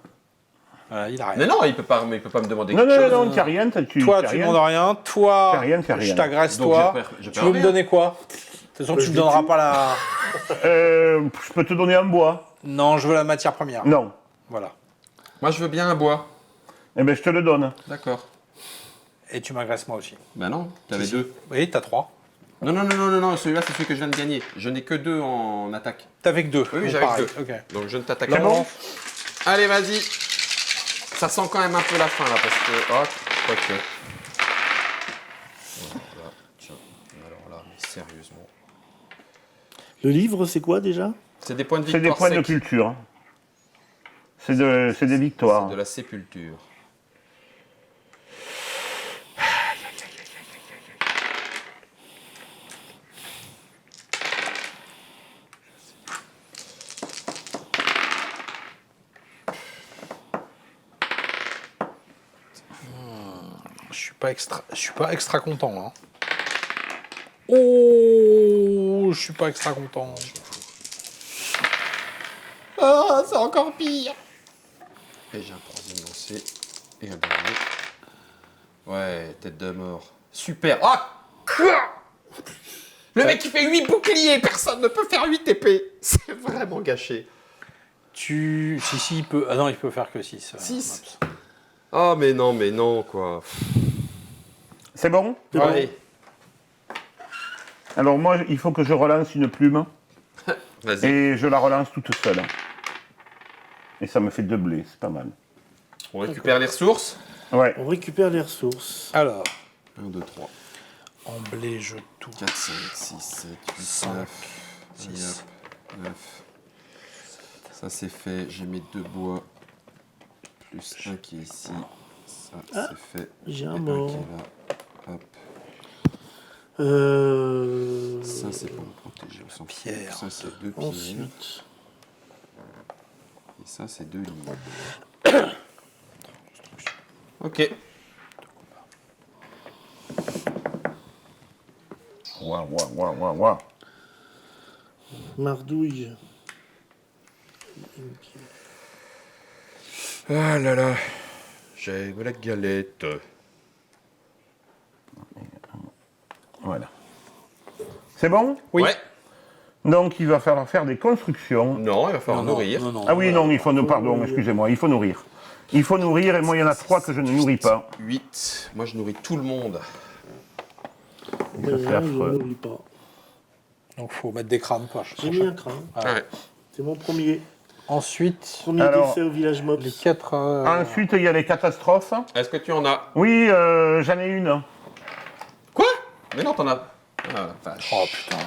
Voilà, il a rien. Mais non, il peut pas me demander Non, quelque non, chose. non, t'as rien. Toi, t'as tu rien. demandes rien. Toi, T'as rien, t'as je rien. t'agresse Donc, toi. je Tu perds veux me rien. donner quoi? De toute façon, tu je me dis donneras tout. pas la... Je peux te donner un bois. Non, je veux la matière première. Non. Voilà. Moi, je veux bien un bois. Eh ben, je te le donne. D'accord. Et tu m'agresses moi aussi. Bah non, t'avais Si, si. 2. Oui, t'as 3. Non, non, non, non, non, non, celui-là, c'est celui que je viens de gagner. Je n'ai que 2 en attaque. T'avais que 2. Oui, j'avais que 2. Ok. Donc, je ne t'attaque C'est pas. bon? Allez, vas-y. Ça sent quand même un peu la fin, là, parce que... Oh, quoique. Voilà, tiens. Alors là, mais sérieusement. Le livre, c'est quoi déjà? C'est des points de C'est victoire des points de secs. culture. C'est des victoires. C'est de la sépulture. Je suis pas extra content là. Oh, je suis pas extra content. Ah, c'est encore pire. Et j'ai un troisième lancé. Et un dernier. Ouais, tête de mort. Super. Ah, quoi. Le mec, il fait 8 boucliers. Personne ne peut faire 8 épées. C'est vraiment gâché. Si, il peut. Ah non, il peut faire que 6. 6. Oh, mais non, quoi. C'est bon? Ouais. Alors moi, il faut que je relance une plume. Vas-y. Et je la relance toute seule. Et ça me fait 2 blés, c'est pas mal. On récupère les ressources. Ouais. On récupère les ressources. Alors, 1, 2, 3, en blé, je tout. 4, 5, 6, 7, 8, 5, 9, 6. 9. Ça, c'est fait. J'ai mes 2 bois. Plus un qui est ici. Ça, c'est fait. J'ai Et un un mort. qui est là. Hop. Ça, c'est pour me protéger. On s'en fout. Pierre. Ça, c'est 2 pierres. Ensuite, Et ça, c'est 2 lignes. Ok. Ouah. mardouille. Ah là là. J'ai la galette. Voilà. C'est bon? Oui. Ouais. Donc il va falloir faire des constructions. Non, il va falloir nourrir. Non, Ah oui, non, il faut nous, pardon, excusez-moi, il faut nourrir. Il faut nourrir, et moi il y en a 3 que je ne nourris pas. 8. Moi, je nourris tout le monde. Et ça, c'est Je affreux. n'oublie pas. Donc faut mettre des crânes, quoi. J'ai mis un crâne. Ouais. C'est mon premier Ensuite, Alors, décès au village Mops. les 4... Ensuite, il y a les catastrophes. Est-ce que tu en as? Oui, j'en ai une. Quoi? Mais non, t'en as. Ah la vache. Oh putain.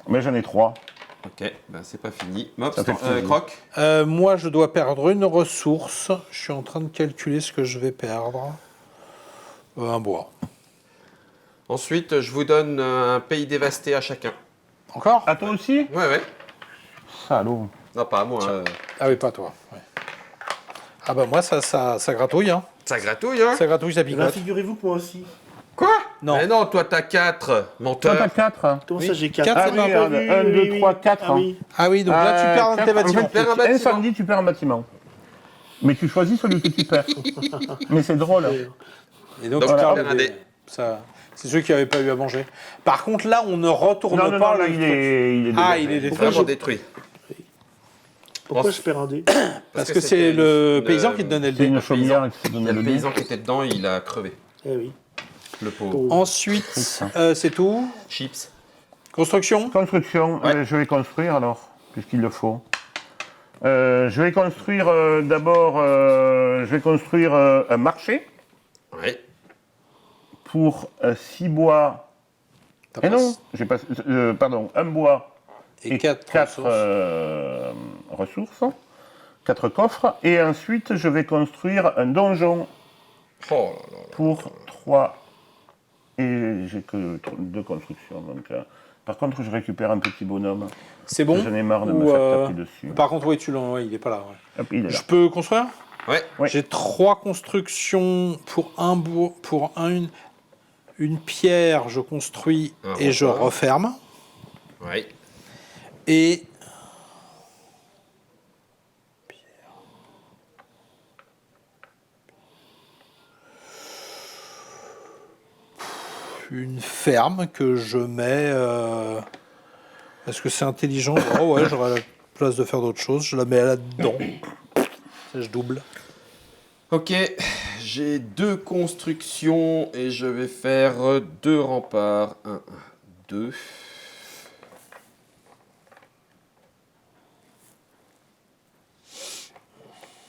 Mais j'en ai 3. Ok, ben c'est pas fini. Mops, Ça fait plaisir. Croc. Moi, je dois perdre une ressource. Je suis en train de calculer ce que je vais perdre. Un bois. Ensuite, je vous donne un pays dévasté à chacun. Encore? À toi aussi? Ouais. Salaud. Non, pas à moi. Ah oui, pas toi. Ouais. Ah bah moi, ça gratouille, hein. Ça gratouille, hein? Ça gratouille, ça Eh ben, picote. figurez-vous que moi aussi. Quoi? Non. Mais non, toi, t'as 4. Toi, Menteur. t'as 4. Comment Oui. ça, j'ai 4 Quatre, Ah c'est oui, pas regarde. 1, 2, 3, 4. Ah oui. Ah oui, donc là, tu perds un de tes bâtiments. perds un bâtiment. Incendie, tu perds un bâtiment. Mais tu choisis celui que tu perds. Mais c'est drôle. Et donc, Donc, tu perds voilà, le un dé. dé. Ça... C'est ceux qui n'avaient pas eu à manger. Par contre, là, on ne retourne Non, non, pas non, là, le il truc. est Ah, dégagé. il est détruit. Vraiment je- détruit. Pourquoi Ensuite- je perds un dé Parce que c'est le paysan qui te donnait le C'est dé. une chaumière qui s'est Il y donné a le le dé. paysan qui était dedans, il a crevé. Eh oui. Le pauvre. Pauvre. Ensuite, c'est tout. Chips. Construction. Construction, Ouais. je vais construire alors, puisqu'il le faut. Je vais construire d'abord, je vais construire un marché Ouais. pour 6 bois. T'as Et pas- non, j'ai pas, pardon, un bois Et et 4 4 ressources, 4 coffres. Et ensuite, je vais construire un donjon Oh là là. pour 3. Et j'ai que 2 constructions. Donc, par contre, je récupère un petit bonhomme. C'est bon. J'en ai marre de Ou, me faire taper dessus. Par contre, oui, ouais, il est pas là. ouais. Hop, il est là. Je peux construire. Ouais. Ouais. J'ai 3 constructions pour un bois, pour une pierre. Je construis Un et je rempart. referme. Ouais. Et une ferme que je mets. Est-ce que c'est intelligent? Oh ouais, j'aurais la place de faire d'autres choses. Je la mets là-dedans. Ça, je double. Ok, j'ai 2 constructions et je vais faire 2 remparts. 1, 2.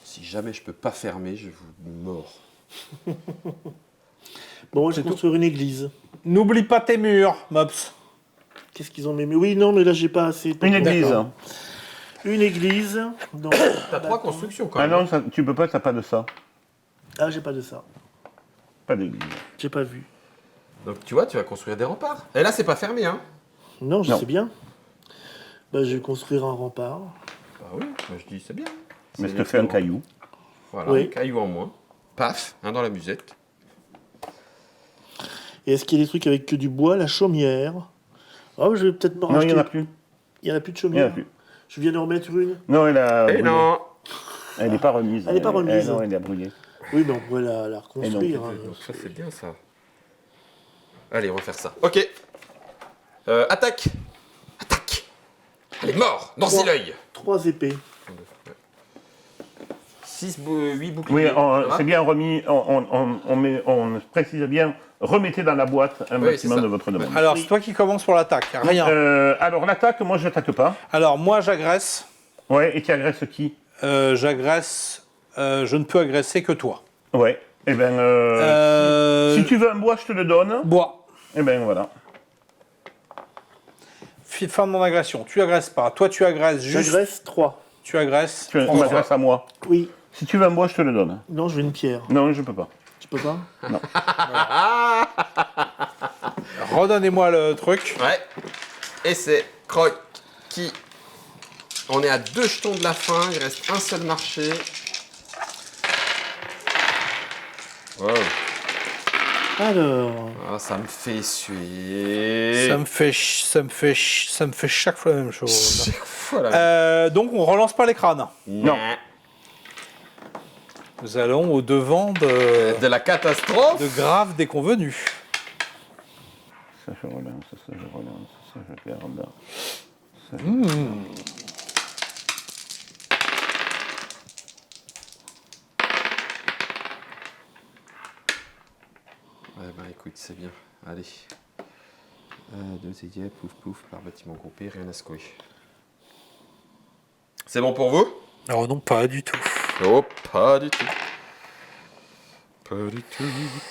Si jamais je peux pas fermer, je vous mords. Bon, moi, je vais construire une église. N'oublie pas tes murs, Mops. Qu'est-ce qu'ils ont mis? Mais oui, non, mais là, j'ai pas assez. Une église. D'accord. Une église. Donc, T'as 3 constructions quand Ah même. non, ça, tu peux pas, t'as pas de ça. Ah, j'ai pas de ça. Pas d'église. J'ai pas vu. Donc tu vois, tu vas construire des remparts. Et là, c'est pas fermé, hein. Non, je Non. sais bien. Bah, je vais construire un rempart. Bah oui, moi je dis c'est bien. Mais C'est je te fais un exactement- caillou. Voilà, Oui. un caillou en moins. Paf, un dans la musette. Et est-ce qu'il y a des trucs avec que du bois? La chaumière. Oh, je vais peut-être me Non, il racheter. n'y en a plus. Il y en a plus de Il n'y en chaumière. a plus. Je viens de remettre une. Non, elle a Et brûlé. non. Elle n'est pas remise. Elle est pas remise. Non, elle a brûlé. Oui, mais on pourrait la reconstruire. non, hein. Donc ça c'est bien ça. Allez, on va faire ça. Ok. Attaque. Attaque. Elle est morte. Dans Trois. l'œil. 3 épées. 8 boucliers. Oui, Ça va c'est bien remis. On précise bien. Remettez dans la boîte un Oui, bâtiment c'est ça. de votre demande. Alors, Oui. c'est toi qui commences pour l'attaque. Rien. Alors, l'attaque, moi, je n'attaque pas. Alors, moi, j'agresse. Ouais, et tu agresses qui? J'agresse. Je ne peux agresser que toi. Ouais. Eh ben, si tu veux un bois, je te le donne. Bois. Eh ben, voilà. Fin de mon agression. Tu agresses pas. Toi, tu agresses juste. J'agresse 3. Tu agresses. Tu Prends m'agresses à moi. Oui. Si tu veux un bois, je te le donne. Non, je veux une pierre. Non, je peux pas. Tu peux pas? Redonnez-moi le truc. Ouais. Et c'est Croc qui. On est à 2 jetons de la fin. Il reste un seul marché. Wow. Alors. Ah, ça me fait suer. Ça me fait chaque fois la même chose. Voilà. Donc, on relance pas les crânes. Non. Nous allons au devant de De la catastrophe. graves déconvenus. Ça, je relance. Ça, je relance. Ça, je garde. Ça, Ouais, bah écoute, c'est bien. Allez. 2 idées, pouf pouf, par bâtiment groupé, rien à secouer. C'est bon pour vous? Oh non, pas du tout. Oh, pas du tout. Pas du tout,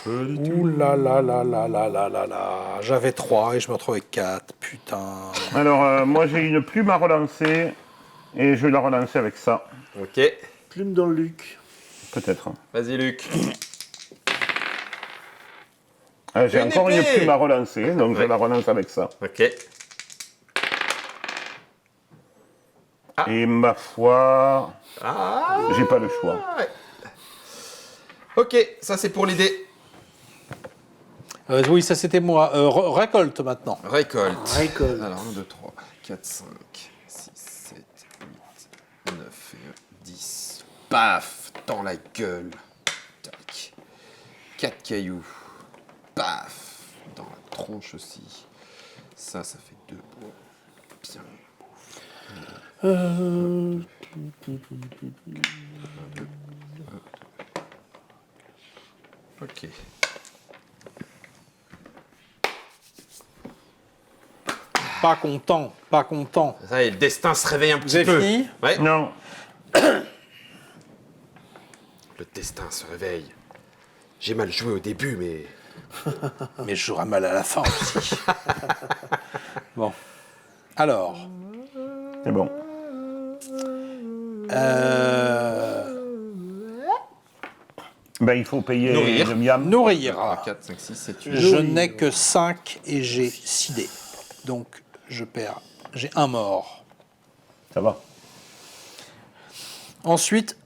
pas du tout. Ouh là là là là là là là là. J'avais 3 et je me retrouve avec 4. Putain. Alors, moi j'ai une plume à relancer et je vais la relancer avec ça, Ok, Plume dans le Luc. peut-être. vas-y Luc. J'ai Une encore une épée. plume à relancer, donc je Ouais. la relance avec ça. Ok. Ah. Et ma foi, Ah, j'ai pas le choix. ouais. Ok, ça c'est pour l'idée. Oui, ça c'était moi. Récolte maintenant. Récolte. Récolte. Alors 1, 2, 3, 4, 5, 6, 7, 8, 9, 10. Paf, dans la gueule. Tac. 4 cailloux. Paf, dans la tronche aussi. Ça fait 2 bois. Bien. Ok. Pas content, pas content. Ça y est, le destin se réveille un Vous petit avez peu. fini? Ouais. Non, Le destin se réveille. J'ai mal joué au début, mais... Mais je jouerai mal à la fin aussi. Bon. Alors. c'est bon. Ben, il faut payer Nourrir. le miam. Nourrir. 4, 5, 6, 7, 8. Je n'ai que 5 et j'ai 6 dés. Donc je perds. J'ai un mort. Ça va. Ensuite,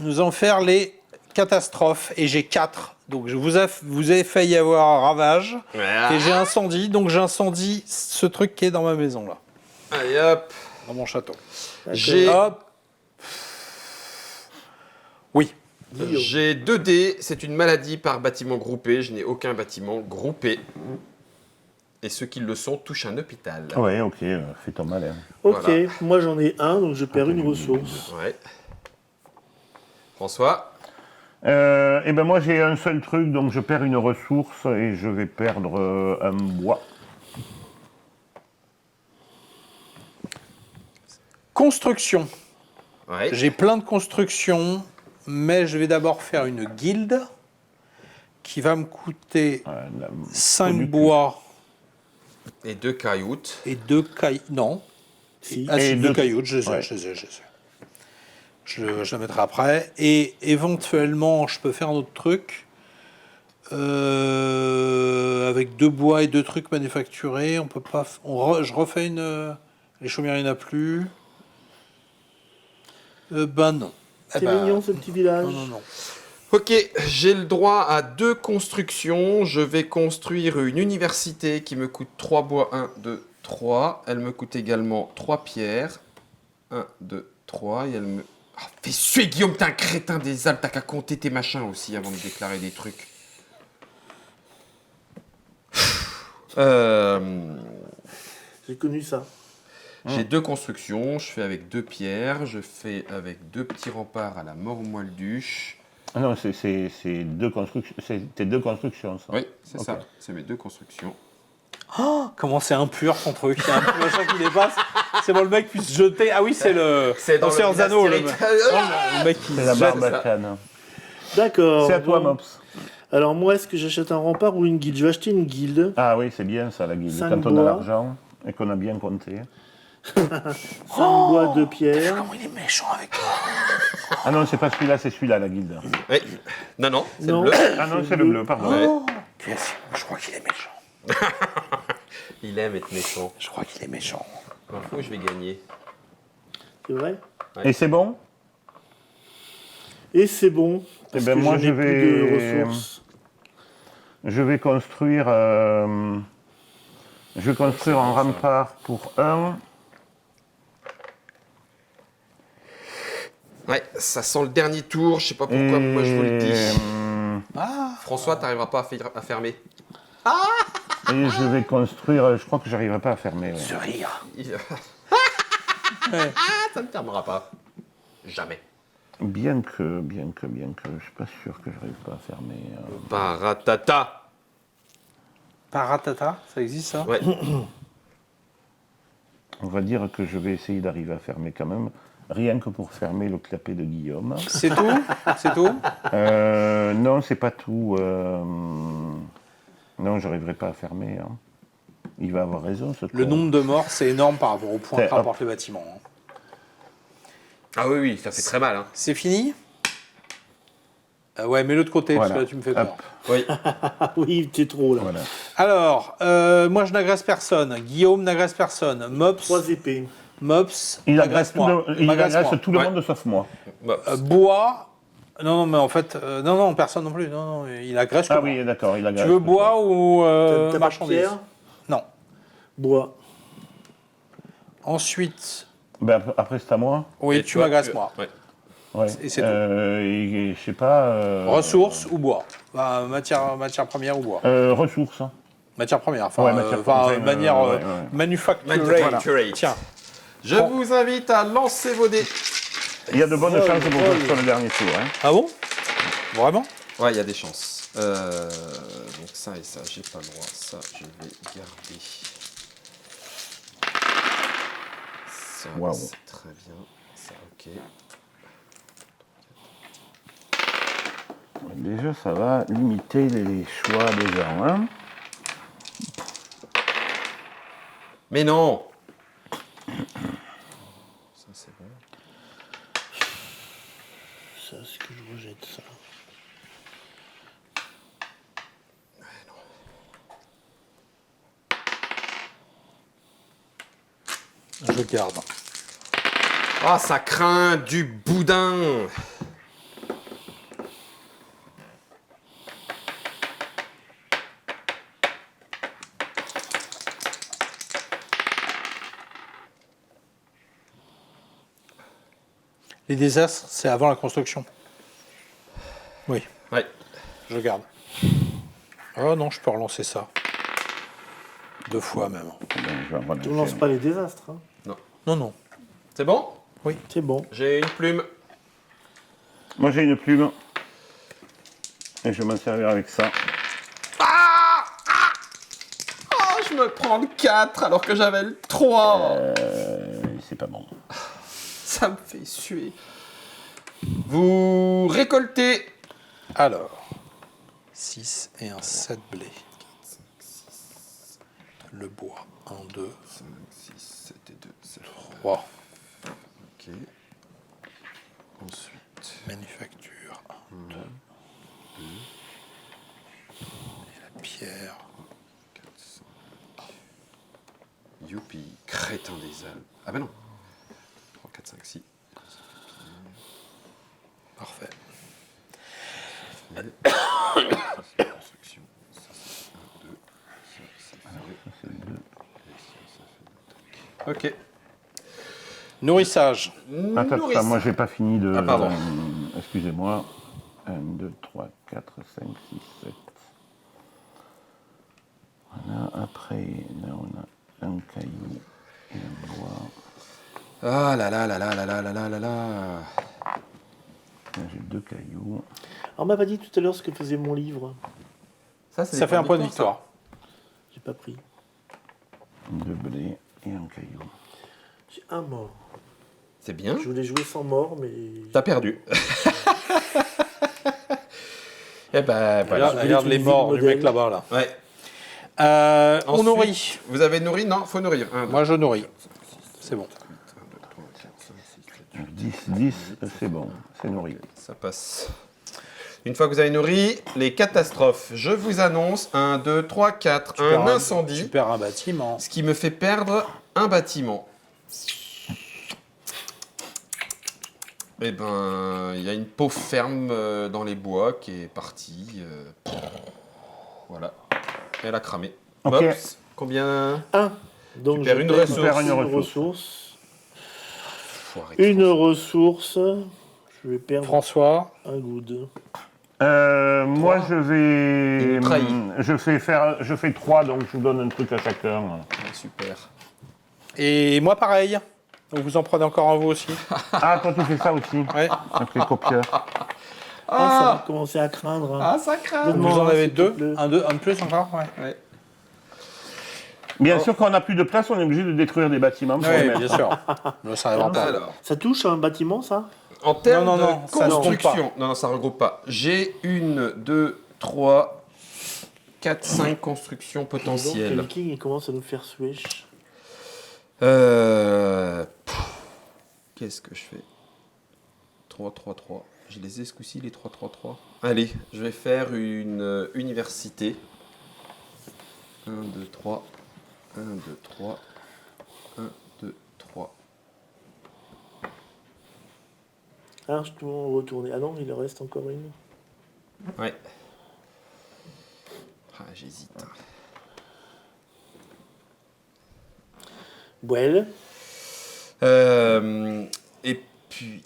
nous allons faire les catastrophes et j'ai 4. Donc vous avez failli avoir un ravage Voilà. et j'ai incendie. Donc j'incendie ce truc qui est dans ma maison là, Allez hop. dans mon château. J'ai Hop. Oui. j'ai 2 dés. C'est une maladie par bâtiment groupé. Je n'ai aucun bâtiment groupé. Et ceux qui le sont touchent un hôpital. Ouais, ok, fais ton malin. Ok, Voilà. moi j'en ai un, donc je perds une ressource. Ouais. François. Et ben moi j'ai un seul truc, donc je perds une ressource et je vais perdre un bois. Construction. Ouais. J'ai plein de constructions, mais je vais d'abord faire une guilde qui va me coûter La- 5 du cul. bois Et 2 cailloux. et 2 cailloux. Non. Si. Ah Et si, 2 deux- cailloux, je les ai, ouais. je les ai, je les ai. Je la mettrai après. Et éventuellement, je peux faire un autre truc. Avec 2 bois et 2 trucs manufacturés. On peut pas. Je refais une. Les chaumières, il n'y en a plus. Ben non. Eh C'est ben, mignon ce petit village. Non, non, non. Ok, j'ai le droit à 2 constructions. Je vais construire une université qui me coûte 3 bois. 1, 2, 3. Elle me coûte également 3 pierres. 1, 2, 3. Et elle me... Ah, fais suer, Guillaume, t'es un crétin des Alpes. T'as qu'à compter tes machins aussi avant de déclarer des trucs. J'ai connu ça. J'ai 2 constructions. Je fais avec 2 pierres. Je fais avec 2 petits remparts à la mort-moelle-duche. Ah non, c'est deux constructions. C'est tes 2 constructions, ça. Oui, c'est Ok. ça. C'est mes 2 constructions. Comment c'est impur ton truc? Il y a un petit machin qui dépasse. C'est bon, le mec puisse se jeter. Ah oui, c'est le. dans le Seigneur des Anneaux, le, Minas le mec qui C'est la se jette. barbacane. D'accord. C'est à toi, bon. Mops. Alors moi, est-ce que j'achète un rempart ou une guilde? Je vais acheter une guilde. Ah oui, c'est bien ça, la guilde. 5 Quand on a bois. l'argent et qu'on a bien compté. 5 bois, 2 pierres. Comment il est méchant avec toi? Ah non, c'est pas celui-là, c'est celui-là, la guilde. Oui. Non, non, c'est le Non. bleu. Ah non, c'est le bleu, pardon. Ouais. Yes, je crois qu'il est méchant. Il aime être méchant. Je crois qu'il est méchant. Parfois, je vais gagner. C'est vrai? Et c'est bon? Et c'est bon. Parce ben, que moi, je je n'ai plus vais- de ressources. Je vais construire un rempart pour 1. Ouais, ça sent le dernier tour. Je sais pas pourquoi, moi je vous le dis. Ah, François, t'arriveras pas à fermer. Et je vais construire. Je crois que j'arriverai pas à fermer. Ouais. ce rire. Ça ne fermera pas. Jamais. Bien que, je suis pas sûr que j'arrive pas à fermer. Baratata. Paratata, ça existe ça? Ouais. On va dire que je vais essayer d'arriver à fermer quand même, rien que pour fermer le clapet de Guillaume. C'est tout? C'est tout? Non, c'est pas tout. Non, j'arriverai pas à fermer. Hein. Il va avoir raison, ce Le con. nombre de morts, c'est énorme par rapport au point C'est- que rapporte le bâtiment. Hein. Ah oui, oui, ça fait très mal. Hein. C'est fini? Ouais, mais l'autre côté, Voilà. parce que là, tu me fais peur. Hop. Oui. Ah oui, t'es trop là. Voilà. Alors, moi, je n'agresse personne. Guillaume n'agresse personne. Mops, 3 épées. Il Mops, agresse tout agresse-moi. le, il agresse Agresse-moi. tout le Ouais. monde sauf moi. Bah, Bois. Non, mais en fait, non, personne non plus. Non, il agresse que Ah moi. oui, d'accord, il agresse. Tu veux bois ou T'as pas de marchandise? pierre? Non. Bois. Ensuite, Ben, après, c'est à moi. oui, et tu toi, m'agresses moi. Ouais. Ouais. Et c'est tout. Et je sais pas. Ressources ou bois? Bah, matière première ou bois? Ressources. Hein. Matière première, enfin, Ouais, matière première, manière ouais. manufacturée. Manufacturate. Tiens, Je vous invite à lancer vos dés. Il y a de bonnes Oh, chances pour oh. que sur le dernier tour. Hein. ah bon? Vraiment? Ouais, il y a des chances. Donc ça et ça, j'ai pas le droit. Ça, je vais garder. Ça, Waouh. c'est très bien. Ça, ok. Déjà, ça va limiter les choix des gens. Hein. Mais non. Ça, c'est bon. Ça, c'est que je rejette ça. Je garde. Ah, ça craint du boudin. Les désastres, c'est avant la construction. Oui, Ouais. je garde. Oh non, je peux relancer ça. 2 fois même. Ben, je vais Tu ne lances pas les désastres. Hein. Non, non. C'est bon? C'est bon. J'ai une plume. Moi, j'ai une plume. Et je vais m'en servir avec ça. Oh, je me prends le 4 alors que j'avais le 3. C'est pas bon. Ça me fait suer. Vous récoltez. Alors, 6 et un 7 blé. Le bois, 1, 2, 5, 6, 7 et 2, 7. 3. Ok. Ensuite. Manufacture, 1, 2. Et la pierre. 4, 5. Youpi, crétin des Alpes. Ah ben non. 3, 4, 5, 6. Parfait. Construction. Ça, c'est 1, 2. Ça, c'est 2. Ok. Nourrissage. Attends, Nourrice. moi, j'ai pas fini de. Ah, pardon. Excusez-moi. 1, 2, 3, 4, 5, 6, 7. Voilà, après, là, on a un caillou et un bois. Ah là là là là là là là là là là. Là, j'ai 2 cailloux. Alors, on m'a pas dit tout à l'heure ce que faisait mon livre. Ça Ça fait un point de victoire. J'ai pas pris. 2 blés et un caillou. J'ai un mort. C'est bien. Je voulais jouer sans mort, mais. T'as perdu. Eh ben voilà. Regarde les une morts ville du mec modèle. là-bas. Là. Ouais. On Ensuite, nourrit. Vous avez nourri? Non, faut nourrir. Moi, je nourris. C'est bon. 10, 10, c'est bon, c'est nourri. Ça passe. Une fois que vous avez nourri, les catastrophes. Je vous annonce 1, 2, 3, 4, Tu perds un incendie. Tu perds un bâtiment. Ce qui me fait perdre un bâtiment. Eh ben, il y a une pauvre ferme dans les bois qui est partie. Voilà. Elle a cramé. Ok. Ops. Combien? 1. Donc, Tu perds je une perds ressource. Tu perds une une ressource. ressource. Faut arrêter. Une ressource. Je vais perdre François. un good. Moi, je vais. Il nous trahit. Je fais 3, donc je vous donne un truc à chacun. Super. Et moi, pareil. Donc, vous en prenez encore un, vous aussi. Ah, toi, tu fais ça aussi. Ouais. Donc, les copieurs. Ah, ça va commencer à craindre. Hein. ça craint. Donne-moi Vous en un, avez s'il te 2. plaît. Un de plus encore. Ouais. Ouais. Bien sûr, quand on n'a plus de place, on est obligé de détruire des bâtiments pour les Oui, mettre. bien sûr. Là, ça n'arrivera pas. Alors, Ça touche un bâtiment, ça? en termes Non, non, de non, ça ne regroupe construction... Non, non, ça ne regroupe pas. J'ai 1, 2, 3, 4, 5 constructions Le potentielles. King, il commence à nous faire suer. Qu'est-ce que je fais? 3, 3, 3. Je les ai ce coup-ci, les 3, 3, 3. Allez, je vais faire une université. 1, 2, 3. 1, 2, 3. 1, 2, 3. Ah, je dois retourner. Ah non, il en reste encore une. Ouais. Ah, j'hésite. Well. Et puis...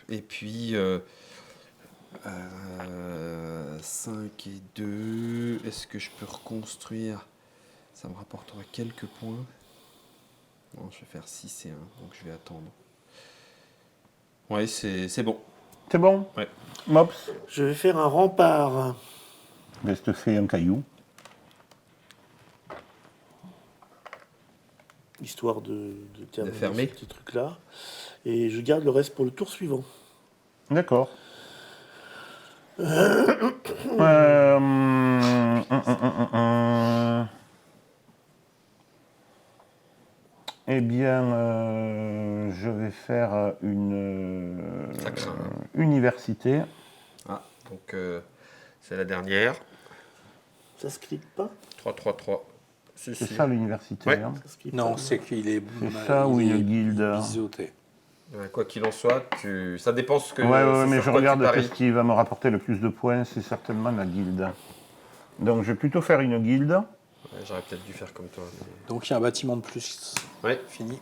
Et puis... 5 et 2... Est-ce que je peux reconstruire? Ça me rapportera quelques points. Non, je vais faire 6 et 1, donc je vais attendre. Ouais, c'est bon. C'est bon? Ouais. Mops, Je vais faire un rempart. je te fais un caillou. Histoire de terminer fermer. ce petit truc-là. Et je garde le reste pour le tour suivant. D'accord. Eh bien, je vais faire une Ça craint, hein. université. Ah, donc c'est la dernière. Ça se clique pas? 3, 3, 3. Si, C'est si. ça l'université. Ouais. hein. Ça se clique Non, pas. c'est qu'il est. C'est ça ou il une est guilde? biseauté. Ouais, quoi qu'il en soit, ça dépend ce que. Ouais, c'est mais sur je quoi tu regarde paries. qu'est-ce qui va me rapporter le plus de points, c'est certainement la guilde. Donc je vais plutôt faire une guilde. Ouais, j'aurais peut-être dû faire comme toi. Donc il y a un bâtiment de plus. Ouais. Fini.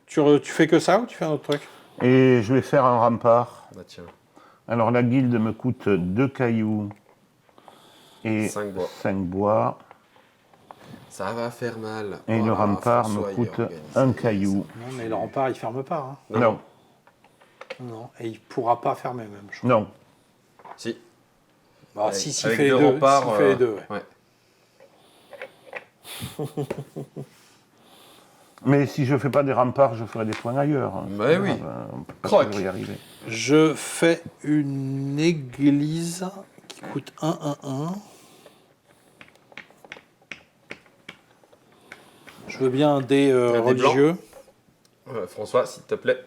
Tu fais que ça ou tu fais un autre truc? Et je vais faire un rempart. Bah tiens. Alors la guilde me coûte 2 cailloux et 5 bois. 5 bois. Ça va faire mal. Et Oh le là, rempart me François, il est coûte organisé. un caillou. Non, mais le rempart, il ferme pas. Hein. Non, Non, et il pourra pas fermer même. Je crois. non. Si. Ah, Avec- si, s'il avec fait les deux deux. remparts, S'il fait les deux, ouais. Mais si je fais pas des remparts, je ferai des points ailleurs. Ouais, oui. On peut pas Croc. toujours y arriver. Je fais une église qui coûte 1. Je veux bien un dé dé religieux. François, s'il te plaît.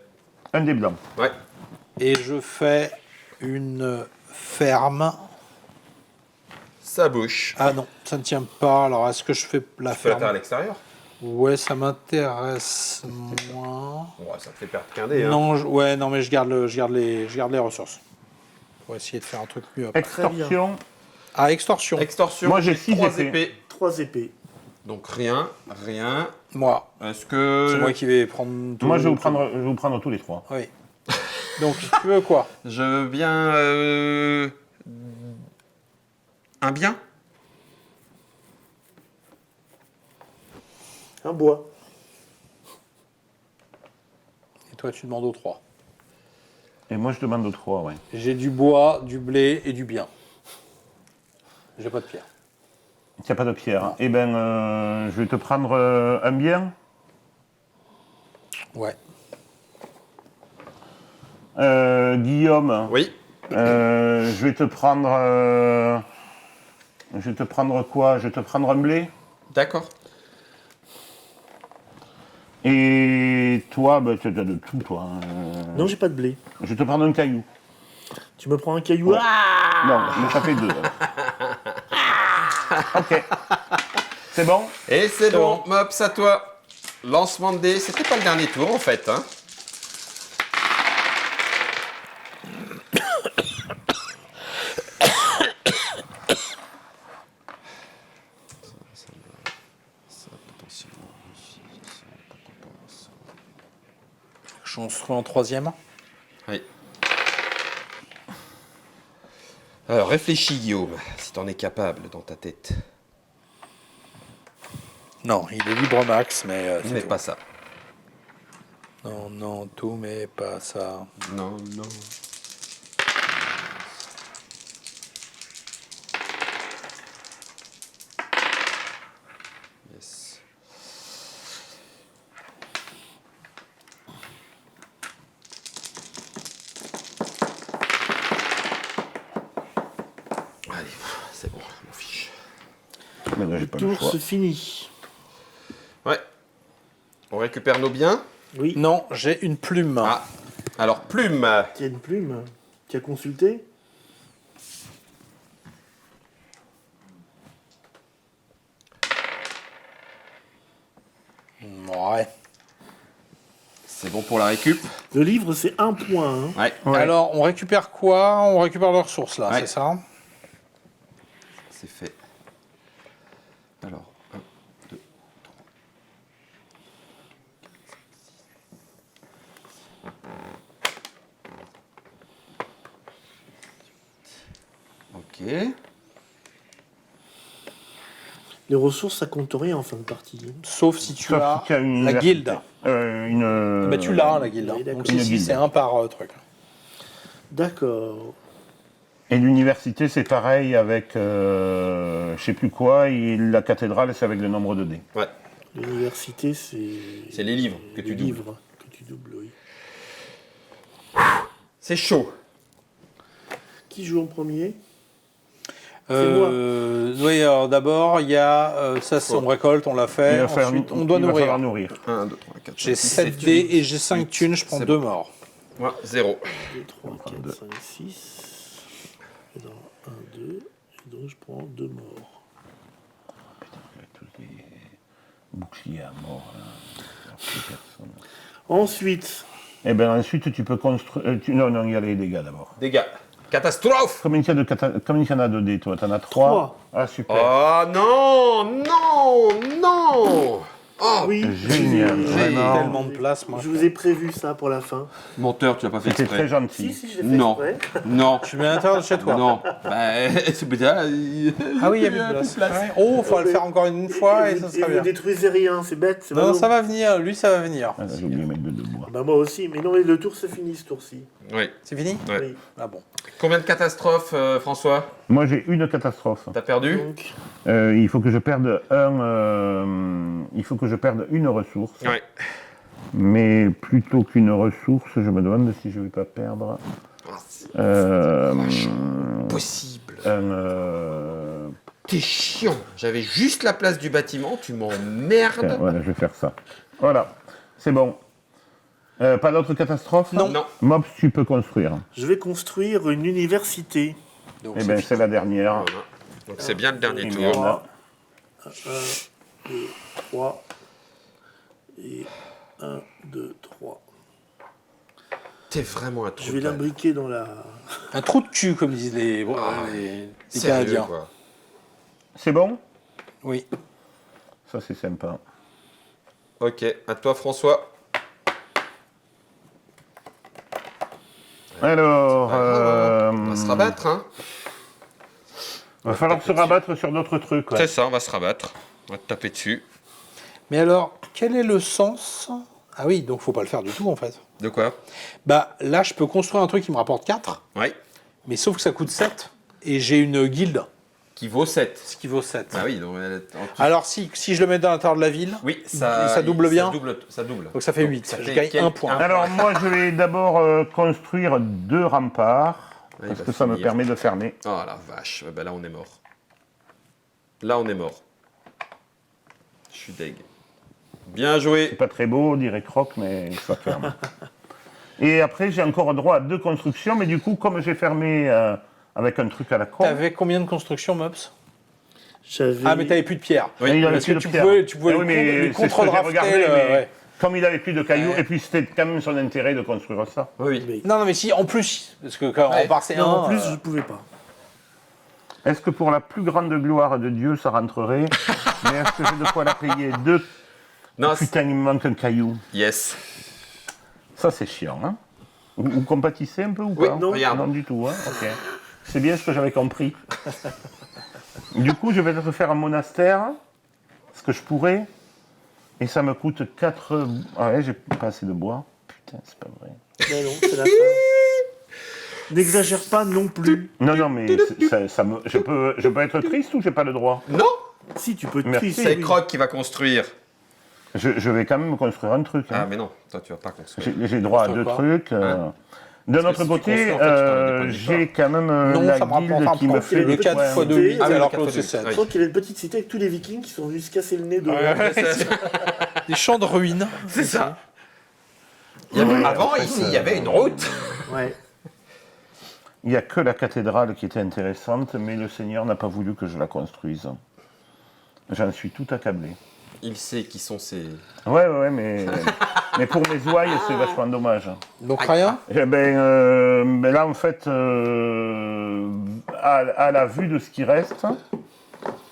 Un des blancs. Ouais. Et je fais une ferme. Ça bouche. Ah non, ça ne tient pas. Alors, est-ce que je fais la Tu peux la faire à ferme? l'extérieur. Ouais, ça m'intéresse moins. Bon, ça te fait perdre qu'un dé. Hein. Non, ouais, non, mais je garde les ressources. Pour essayer de faire un truc mieux après. Extorsion. Ah, extorsion. Extorsion. Moi, j'ai 6 3 épées. 3 épées. Donc rien. Moi, Est-ce que. c'est moi qui vais prendre tout. Moi, je vais vous prendre tous les trois. Oui. Donc, tu veux quoi? Je veux bien. Un bien. Un bois. Et toi, tu demandes aux 3. Et moi, je demande aux trois, ouais. J'ai du bois, du blé et du bien. J'ai pas de pierre. Il n'y a pas de pierre. Eh ben, je vais te prendre un bien. Ouais. Guillaume, Oui. je vais te prendre. Je vais te prendre quoi? Je vais te prendre un blé. D'accord. Et toi, bah, tu as de tout, toi. Non, j'ai pas de blé. Je vais te prendre un caillou. Tu me prends un caillou. Ah Non, mais ça fait 2. Ok. C'est bon? Et c'est bon. Mops, à toi. Lancement de dés. C'était pas le dernier tour en fait. Hein. Je construis en 3e. Oui. Alors réfléchis Guillaume, si t'en es capable dans ta tête. Non, il est libre max, mais. c'est Mais tout. pas ça. Non, non, tout, mais pas ça. Non, non. c'est bon, je m'en fiche. Mais là, j'ai pas le Tour choix. se finit. Ouais. On récupère nos biens. Oui. Non, j'ai une plume. Ah, alors plume. Tu as une plume. Tu as consulté. Ouais. C'est bon pour la récup. Le livre, c'est 1 point. Hein. Ouais. Ouais. Alors, on récupère quoi? On récupère les ressources, là, Ouais. c'est ça? C'est fait. Alors, 1, 2, 3. Ok. Les ressources, ça compte rien en fin de partie. Sauf si tu Sauf as si tu as une la université. guilde. Une... Bah, tu l'as, la guilde. oui, d'accord. Donc Une ici, guilde. c'est un par truc. D'accord. Et l'université, c'est pareil avec je sais plus quoi, et la cathédrale, c'est avec le nombre de dés. Ouais. L'université, c'est. C'est les livres que tu les doubles. livres que tu doubles, oui. C'est chaud. Qui joue en premier? moi. Oui, alors d'abord, il y a ça, c'est on récolte, on l'a Il fait. va faire- Ensuite, on doit il va falloir nourrir. nourrir. 1, 2, 3, 4. J'ai 7 dés et j'ai 5 thunes, je prends C'est 2 bon. morts. Moi, 0. 2, 3, 4, 5, 6. Et dans 1, 2. Et donc, je prends 2 morts. Tous les boucliers à mort, là. Plus personne. Ensuite, Et bien ensuite, tu peux construire... Non, il y a les dégâts d'abord. Dégâts. Catastrophe. Combien il y en a de dés, toi? T'en as 3? Trois. Ah, super. Oh non, non, non. Oh, oui. Génial. j'ai- Vraiment. Tellement de place, moi. Je vous ai prévu ça pour la fin. menteur, tu l'as pas fait C'était très exprès. gentil. Si, je l'ai fait Non, exprès. non, Je suis bien à l'intérieur de chez toi. non. Bah, c'est peut-être. Ah oui, il y a plus de place. Ouais. Oh, il faudra le faire encore une fois et ça vous, sera vous bien. détruisez rien, c'est bête. C'est Non, ballot. ça va venir. Lui, ça va venir. Ah, là, j'ai oublié de mettre de bois. Bah moi aussi, mais non, mais le tour se finit ce tour-ci. Oui. C'est fini? Ouais. Oui. Ah bon. Combien de catastrophes, François? Moi, j'ai une catastrophe. T'as perdu? Donc, Il faut que je perde il faut que je perde une ressource. Ouais. Mais plutôt qu'une ressource, je me demande si je vais pas perdre Oh, c'est euh, possible. un. T'es chiant. J'avais juste la place du bâtiment, tu m'emmerdes. Voilà, je vais faire ça. Voilà, c'est bon. Pas d'autres catastrophes? Non. Mobs, tu peux construire. je vais construire une université. Donc, Eh c'est bien, fini. c'est la dernière. Voilà. Donc c'est bien le dernier Et tour. voilà. 1, 2, 3. Et 1, 2, 3. T'es vraiment un trou. Je vais de balle. l'imbriquer dans la. Un trou de cul, comme disent les Sérieux, Canadiens. quoi. C'est bon? Oui. Ça, c'est sympa. Ok, à toi François. Alors, On va se rabattre, hein. va falloir se rabattre sur d'autres trucs. Ouais. C'est ça, on va se rabattre. On va te taper dessus. Mais alors, quel est le sens? Ah oui, donc faut pas le faire du tout en fait. De quoi? Bah là, je peux construire un truc qui me rapporte 4, Ouais. mais sauf que ça coûte 7 et j'ai une guilde, Qui vaut 7. ce qui vaut 7. Ah oui, donc, Alors si je le mets dans l'intérieur de la ville, oui, ça double bien. Ça double. donc ça fait 8. ça Je fait gagne quel- 1 point. Alors, moi, je vais d'abord construire 2 remparts. Ouais, Parce il que va ça me finir. permet de fermer. Oh la vache, ben là on est mort. Là on est mort. Je suis deg. Bien joué. C'est pas très beau, dirait Croc, mais ça ferme. Et après, j'ai encore droit à 2 constructions, mais du coup, comme j'ai fermé avec un truc à la con, T'avais combien de constructions, Mops? J'avais. Ah, mais t'avais plus de pierre. Oui, il avait Parce plus que de tu pierre. pouvais Ah oui, mais lui c'est ce que j'ai contre-drafter, regardé, mais ouais. comme il avait plus de cailloux, Ouais. et puis c'était quand même son intérêt de construire ça. Oui. Mais- Non, mais si, en plus, parce que quand Ouais. on part c'est Non, en un, plus, je pouvais pas. Est-ce que pour la plus grande gloire de Dieu, ça rentrerait? Mais est-ce que j'ai de quoi la payer 2? Non, Putain, il me manque un caillou. yes. Ça, c'est chiant, hein? Vous compatissez un peu ou Oui, pas? non. Regarde. Non, du tout, hein? Ok. C'est bien ce que j'avais compris. Du coup, je vais te faire un monastère, ce que je pourrais, et ça me coûte 4... Ah ouais, j'ai pas assez de bois. Putain, c'est pas vrai. Mais non, c'est la fin. N'exagère pas non plus. Non, non, mais je peux être triste ou j'ai pas le droit? Non, Si, tu peux te Merci. trister. c'est oui. Croc qui va construire. Je vais quand même construire un truc. Ah Hein. mais non, toi tu vas pas construire. J'ai droit à Construire 2 quoi? trucs. De Parce que notre si tu côté, construis, en fait, tu t'en as des points de j'ai victoire. quand même Non, la ça me rapporte guilde un qui point. me fait Le des 4 points. x 2 8, Ah oui, alors le que l'autre 4 c'est x 2, 7. Je crois qu'il y avait une petite cité avec tous les vikings qui sont venus se casser le nez de. Des champs de ruines. C'est ça. Avant, ici, il y avait une route. Ouais. Il n'y a que la cathédrale qui était intéressante, mais le Seigneur n'a pas voulu que je la construise. J'en suis tout accablé. Il sait qui sont ces... Ouais, mais pour mes ouailles, c'est vachement dommage. Donc rien. Eh ben là, en fait, à la vue de ce qui reste,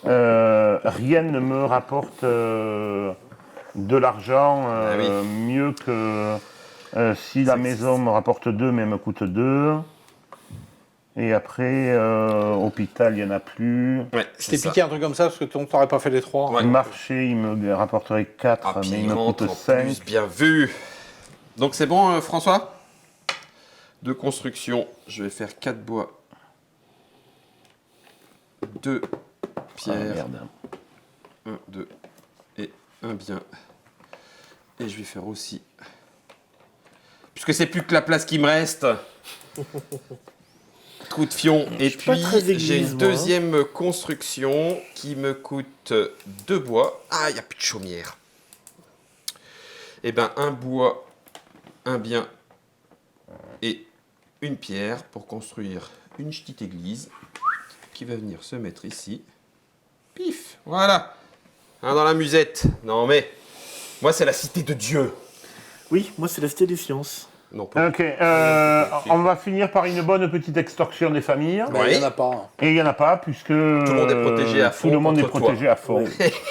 rien ne me rapporte de l'argent oui. mieux que si la maison me rapporte 2, mais elle me coûte 2. Et après, hôpital, il n'y en a plus. Ouais, Je c'est t'ai ça. piqué un truc comme ça parce que t'aurais pas fait les 3. Ouais. Marché, il me rapporterait 4, Ah, puis mais il il me rentre coûte en 5. plus, bien vu. Donc c'est bon, François? De construction, je vais faire 4 bois, 2 Ah, pierres, merde. 1, 2 et un bien. Et je vais faire aussi... Puisque c'est plus que la place qui me reste. Coup de fion. Et suis pas puis très église, j'ai une moi, deuxième construction qui me coûte 2 bois. Ah, il n'y a plus de chaumière. Eh bien, un bois, un bien et une pierre pour construire une petite église qui va venir se mettre ici. Pif, voilà. Hein, dans la musette. Non mais, moi c'est la cité de Dieu. Oui, moi c'est la cité des sciences. Non, pas. Ok, on va finir par une bonne petite extorsion des familles. Mais Ouais. il n'y en a pas. Et il n'y en a pas, puisque tout le monde est protégé à fond Tout le monde est contre toi. protégé à fond.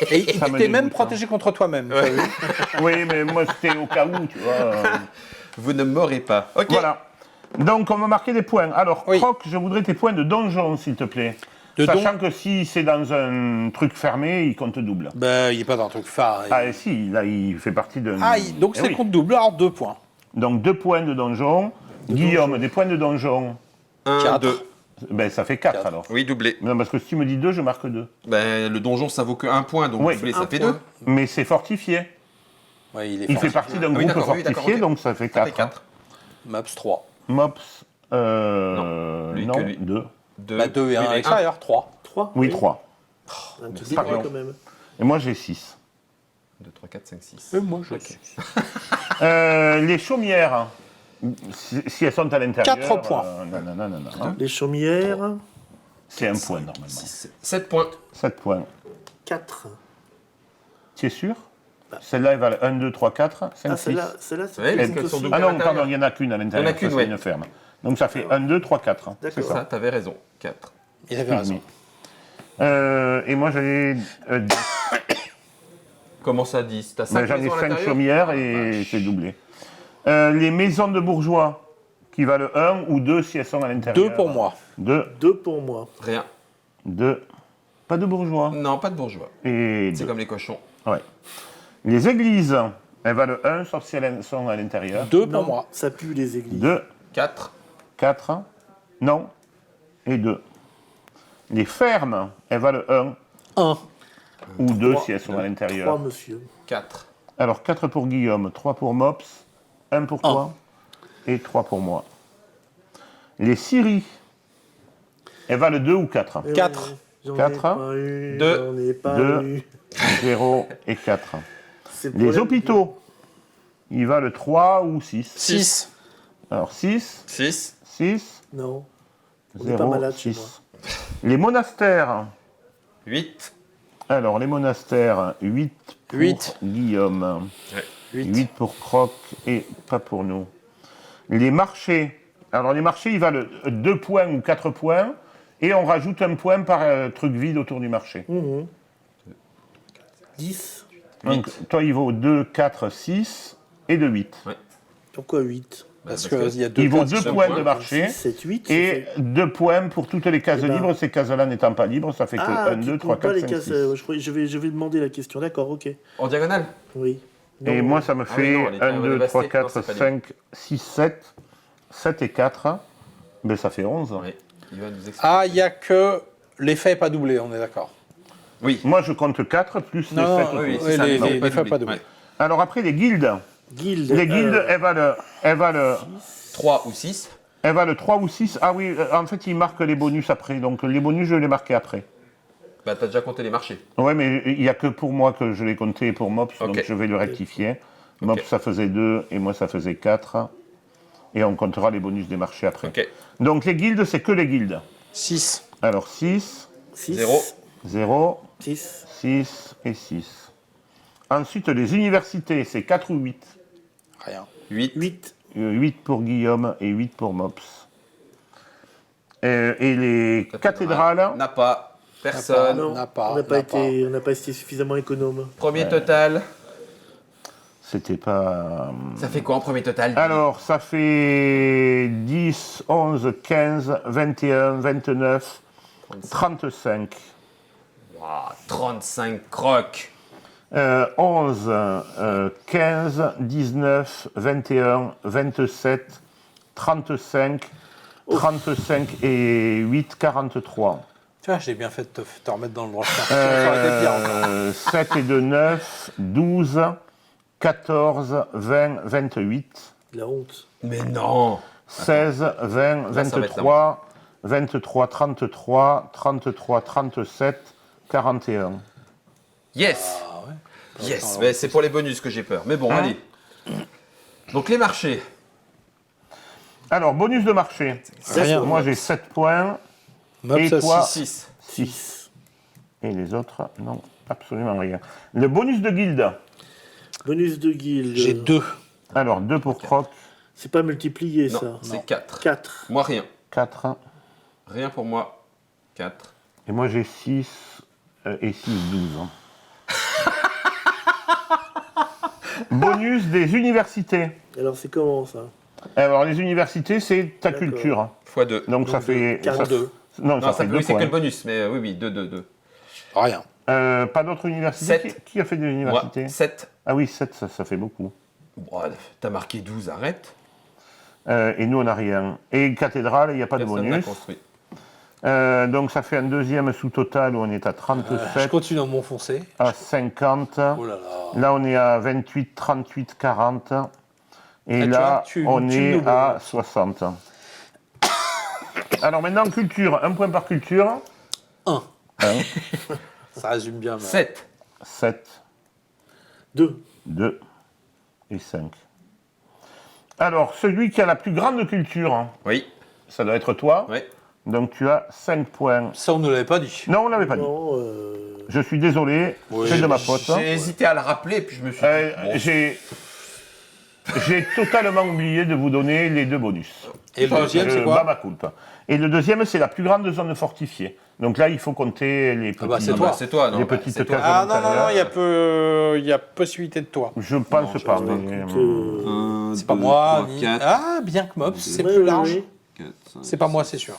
Et Ça me t'es même dégoûte, protégé contre toi-même. t'as vu Oui, mais moi c'était au cas où, tu vois. Vous ne m'aurez pas. Ok. Voilà. Donc on va marquer des points. Alors, Oui. Croc, je voudrais tes points de donjon, s'il te plaît. De Sachant que si c'est dans un truc fermé, il compte double. Ben, il n'est pas dans un truc phare. Ah, et si, là, il fait partie d'un... Donc Eh c'est oui. compte double, alors 2 points. Donc 2 points de donjon. Guillaume, des points de donjon. 1, 4. 2. Ben, ça fait 4 Quatre. alors. Oui, doublé. Non, parce que si tu me dis 2, je marque 2. Ben, le donjon, ça vaut que 1 point, donc Oui, doublé, un ça fait point. 2. Mais c'est fortifié. Ouais, il est Il fort. fait partie d'un Ah oui, groupe d'accord, oui, d'accord, fortifié, ok. donc ça fait Ça fait 4. 4. Maps 3. Mops, Non, lui non, que lui. 2. 2, Bah, 2 et 1 à l'extérieur, 3. 3 Oui, 3. Un petit Pardon. point quand même. Et moi, j'ai 6. 2, 3, 4, 5, 6. Moi, je Ok. Les chaumières, si elles sont à l'intérieur... 4 points. Non. Les chaumières, C'est un point, normalement. 7 points. 7 points. 4. Tu es sûr? Celle-là, elle valent 1, 2, 3, 4, 5, Ah, 6. celle-là, c'est Ouais, plus parce compte qu'elles sont aussi. doubles. Ah non, à l'intérieur. pardon, il n'y en a qu'une à l'intérieur. Il y en a qu'une, ça, ouais. c'est une ferme. Donc ça fait 1, 2, 3, 4. C'est D'accord. ça. Ça, t'avais raison. 4. Il avait raison. Et moi, j'avais 10. Comment ça, 10? T'as 5 Ben, j'en ai maisons à 5 l'intérieur? chaumières et c'est doublé. Les maisons de bourgeois qui valent 1 ou 2 si elles sont à l'intérieur. 2 pour moi. 2, 2 pour moi. Rien. 2. Pas de bourgeois. Non, pas de bourgeois. Et C'est 2. comme les cochons. Ouais. Les églises, elles valent 1 sauf si elles sont à l'intérieur. 2 pour Non, moi. ça pue les églises. 2, 4. 4, non, et 2. Les fermes, elles valent 1 1. ou 2 Trois. si elles sont à 3, l'intérieur. monsieur. 4. Alors 4 pour Guillaume, 3 pour Mops, 1 pour toi et 3 pour moi. Les scieries, elles valent 2 ou 4. 4. J'en ai 4, pas eu, 2, j'en ai pas 2. eu. 0 et 4. C'est le Les problème. hôpitaux, ils valent 3 ou 6. 6. Alors 6, 6. 6, Non. On est 0, pas malade chez 6. Les monastères, 8. alors les monastères, 8 pour 8. Guillaume. 8. 8 pour Croc et pas pour nous. Les marchés. Alors les marchés, ils valent 2 points ou 4 points. Et on rajoute un point par truc vide autour du marché. 10. Donc toi, il vaut 2, 4, 6 et de 8. Pourquoi 8? Parce qu'il y a 2 Il vaut points. 2 deux points points. de marché. 6, 7, 8. Et 2 points pour toutes les cases Eh ben. libres. Ces cases-là n'étant pas libres, ça fait que Ah, 1, 2, tu 3, comptes pas 4, les 5, cases. 6. Je vais demander la question. D'accord, ok. En diagonale. Oui. Et Non, moi, ça me Ah oui, fait non, elle est 1, 2, dévastée. 3, Non, 4, c'est pas 5, 6, 7. 7 et 4. Ben, ça fait 11. Oui. Il va nous expliquer. Ah, il n'y a que l'effet n'est pas doublé, on est d'accord. Oui. Moi, je compte 4 plus les 7 Non, autour. oui, oui, c'est ça, les non, les pas faits pas doublé. doublés. Ouais. Alors après, les guildes. Guilde. Les guildes, elles valent 3 ou 6. 3 ou 6. Ah oui, en fait, ils marquent les bonus après. Donc les bonus, je les marquais après. Bah, t'as déjà compté les marchés. Ouais, mais il n'y a que pour moi que je l'ai compté pour Mops, Ok. donc je vais le rectifier. Mops, ça faisait 2 et moi, ça faisait 4. Et on comptera les bonus des marchés après. Ok. Donc les guildes, c'est que les guildes. 6. Alors 6, 6. 0. 0, 6. 6 et 6. Ensuite, les universités, c'est 4 ou 8. Rien. 8. 8. 8 pour Guillaume et 8 pour Mops. Et les cathédrales, N'a pas. Personne. Non, n'a pas, on n'a pas n'a été suffisamment économe. Premier total. c'était pas... Ça fait quoi en premier total? Alors, ça fait 10, 11, 15, 21, 29, 35. Waouh, 35 crocs. 11, 15, 19, 21, 27, 35, 35 et 8, 43. Tu vois, j'ai bien fait de te remettre dans le droit chemin. Ça aurait été pire encore. 7 et 2, 9, 12, 14, 20, 28, La honte. Mais non. 16, 20, Là, ça va être 23, 23, 33, 33, 37, 41. Yes. Ah ouais. Yes. Attends, Mais c'est pour les bonus que j'ai peur. Mais bon, Hein? allez. Donc les marchés. Alors, bonus de marché. Rien. Moi, j'ai 7 points, Mops Et à toi 6. 6. Et les autres, non, absolument rien. Le bonus de guilde. Bonus de guilde. J'ai 2. Alors, 2 pour Croc, C'est pas multiplié, Non, ça. c'est 4. 4. Moi, rien. 4. Rien pour moi. 4. Et moi, j'ai 6 et 6, 12. Bonus des universités. Alors, c'est comment, ça? Alors, les universités, c'est ta D'accord. culture. x2. Donc, ça fait... 42. Non, Non, ça ça fait peut, 2 oui, c'est que points. le bonus. Mais oui, oui, 2, 2, 2. Rien. Pas d'autres universités? Sept. Qui a fait des Moi, universités? 7. Ah oui, 7, ça fait beaucoup. T'as marqué 12, arrête. Et nous, on n'a rien. Et cathédrale, il n'y a pas de Personne n'a bonus. construit. Donc, ça fait un deuxième sous-total où on est à 37, Je continue à m'enfoncer. à 50. Oh là là. Là, on est à 28, 38, 40. Et Ah, tu là, vois, tu on me est doubles. à 60. Alors maintenant, culture. Un point par culture. 1. Un, Ça résume bien. Mais... 7. 7, 2. 2 et 5. Alors, celui qui a la plus grande culture, hein, Oui. ça doit être toi. Oui. Donc, tu as 5 points. Ça, on ne l'avait pas dit. Non, on ne l'avait pas dit. Non, Je suis désolé, Oui. c'est de ma faute. J'ai hésité à le rappeler, puis je me suis dit. bon, J'ai totalement oublié de vous donner les 2 bonus. Et le deuxième, c'est quoi? Ma culpa. Et le deuxième, c'est la plus grande zone fortifiée. Donc là, il faut compter les petits. bah, c'est ah toi. bah, c'est toi, non Les bah, petites c'est toi. cases. Ah non, non, non, il y a possibilité de toi. Je pense pas, mais... C'est pas moi. Ni... Ah, bien que Mops, c'est plus large. C'est pas moi, c'est sûr.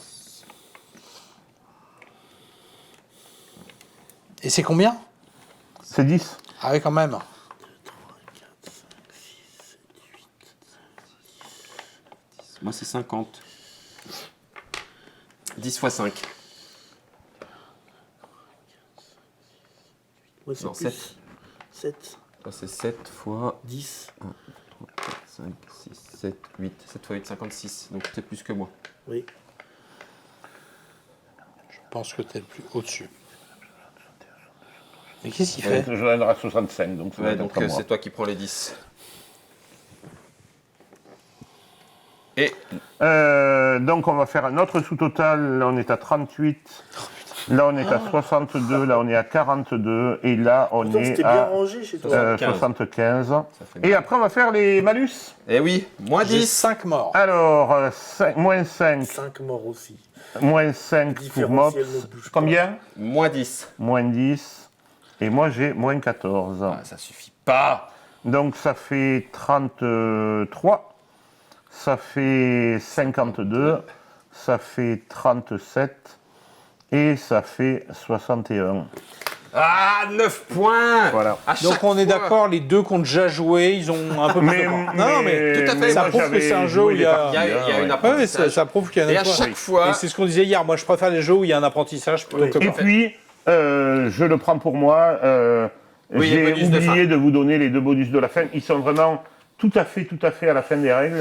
Et c'est combien? C'est 10. Ah oui, quand même. Moi, c'est 50. 10 x 5. Moi, c'est Non, plus. 7. 7. Ça, c'est 7 fois 10. 4, 5, 6, 7, 8. 7 fois 8, 56. Donc, t'es plus que moi. Oui. Je pense que t'es le plus au-dessus. Mais qu'est-ce qu'il Je fait? donnerai 65, donc ça va Ouais, être donc comme moi. c'est toi qui prends les 10. Et Donc on va faire un autre sous-total. Là, on est à 38. Là, on est à 62. Là, on est à 42. Et là, on Pourtant, est c'était bien à rangé chez toi. 75. fait mal. Et après, on va faire les malus. Eh oui, moins J'ai 10. 5 morts. Alors, moins 5. 5 morts aussi. Moins 5 pour Mops. Différentiel ne bouge pas. Combien? Moins 10. Moins 10. Et moi, j'ai moins 14. Ah, ça suffit pas. Donc, ça fait 33. Ça fait 52. Ça fait 37. Et ça fait 61. Ah, 9 points. Voilà. À Donc chaque on est fois. d'accord, les deux qui ont déjà joué, ils ont un peu plus de points. Non, mais tout à fait, ça moi, prouve que j'avais c'est un jeu où joué il y les a... parties, Il y a hein, une ouais. Ouais, apprentissage. ça prouve qu'il y a un Et à apprentissage. chaque fois. Et c'est ce qu'on disait hier, moi je préfère les jeux où il y a un apprentissage plutôt Oui. que Et pas. puis, je le prends pour moi. Oui, les J'ai bonus de oublié fin. de vous donner les 2 bonus de la fin. Ils sont vraiment tout à fait à la fin des règles.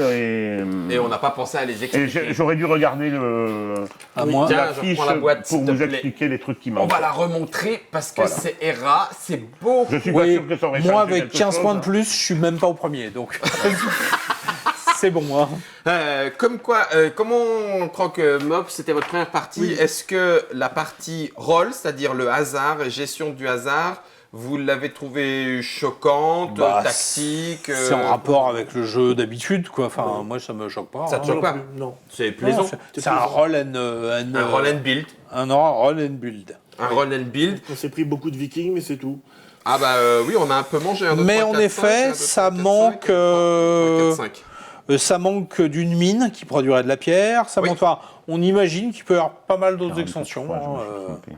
Et on n'a pas pensé à les Et expliquer. j'aurais dû regarder le, À moi. Tiens, la je fiche prends la boîte, pour s'il te vous plaît. expliquer les trucs qui On manquent. va la remontrer parce que Voilà. c'est ERA, c'est beau. Je suis pas Oui, sûr que ça aurait moi changé avec quelque 15 chose. points de plus, je suis même pas au premier, donc c'est bon. Hein. Comme quoi, comment Croque Mob, c'était votre première partie. Oui. Est-ce que la partie rôle, c'est-à-dire le hasard et gestion du hasard, vous l'avez trouvée choquante, Bah, tactique C'est en rapport avec le jeu d'habitude, quoi. Enfin, moi ça me choque pas. Ça hein. te choque pas? Non. C'est Non, plaisant. c'est un roll and, Un roll and build. un roll and build. Un roll and build. On s'est pris beaucoup de vikings, mais c'est tout. Ah bah oui, on a un peu mangé. 1, 2, Mais 3, en 4, effet, 5, 1, 2, 3, ça 4, 5, manque, 4, 5. Ça manque d'une mine qui produirait de la pierre. Ça Oui. manque, enfin, on imagine qu'il peut y avoir pas mal d'autres 43, extensions. je me hein, suis trompé.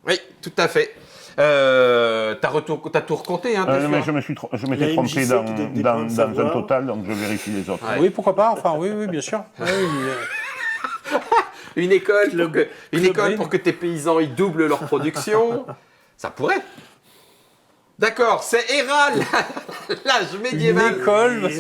Oui, tout à fait. T'as tout recompté, hein, t'es Mais sûr je Il y m'étais a trompé MJC dans, qui donne des dans, points de dans un savoir. total, donc je vérifie les autres. Ouais. Oui, pourquoi pas. Enfin, oui, bien sûr. Oui, Une école, Club pour que tes paysans ils doublent leur production. Ça pourrait. D'accord, c'est ERA, l'âge médiéval. école.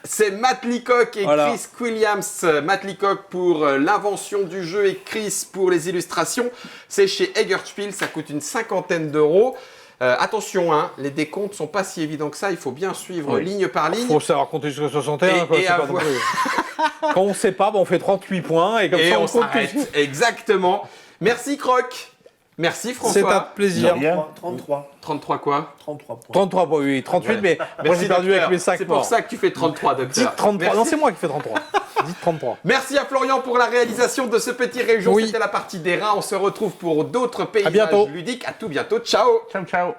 C'est Matt Leacock et Voilà. Chris Williams. Matt Leacock pour l'invention du jeu et Chris pour les illustrations. C'est chez Eggertspiel, ça coûte une 50aine d'euros. Attention, hein, les décomptes sont pas si évidents que ça, il faut bien suivre Oui. ligne par ligne. Faut savoir compter jusqu'à 61. quoi, Et c'est pas avoir- non plus. Quand on sait pas, on fait 38 points et comme Et ça on on compte s'arrête. tout. Exactement. Merci Croc. Merci C'est un François. plaisir. De rien. 33. 33 quoi 33 points. 33 points, oui, 38, Ouais. mais moi Merci, j'ai perdu docteur. avec mes 5 C'est pour ça que tu fais 33, docteur. Dites 33. Merci. Non, c'est moi qui fais 33. Dites 33. Merci à Florian pour la réalisation de ce petit région. Oui. C'était la partie des rats. On se retrouve pour d'autres paysages bientôt. ludiques. À tout bientôt. Ciao. Ciao, ciao.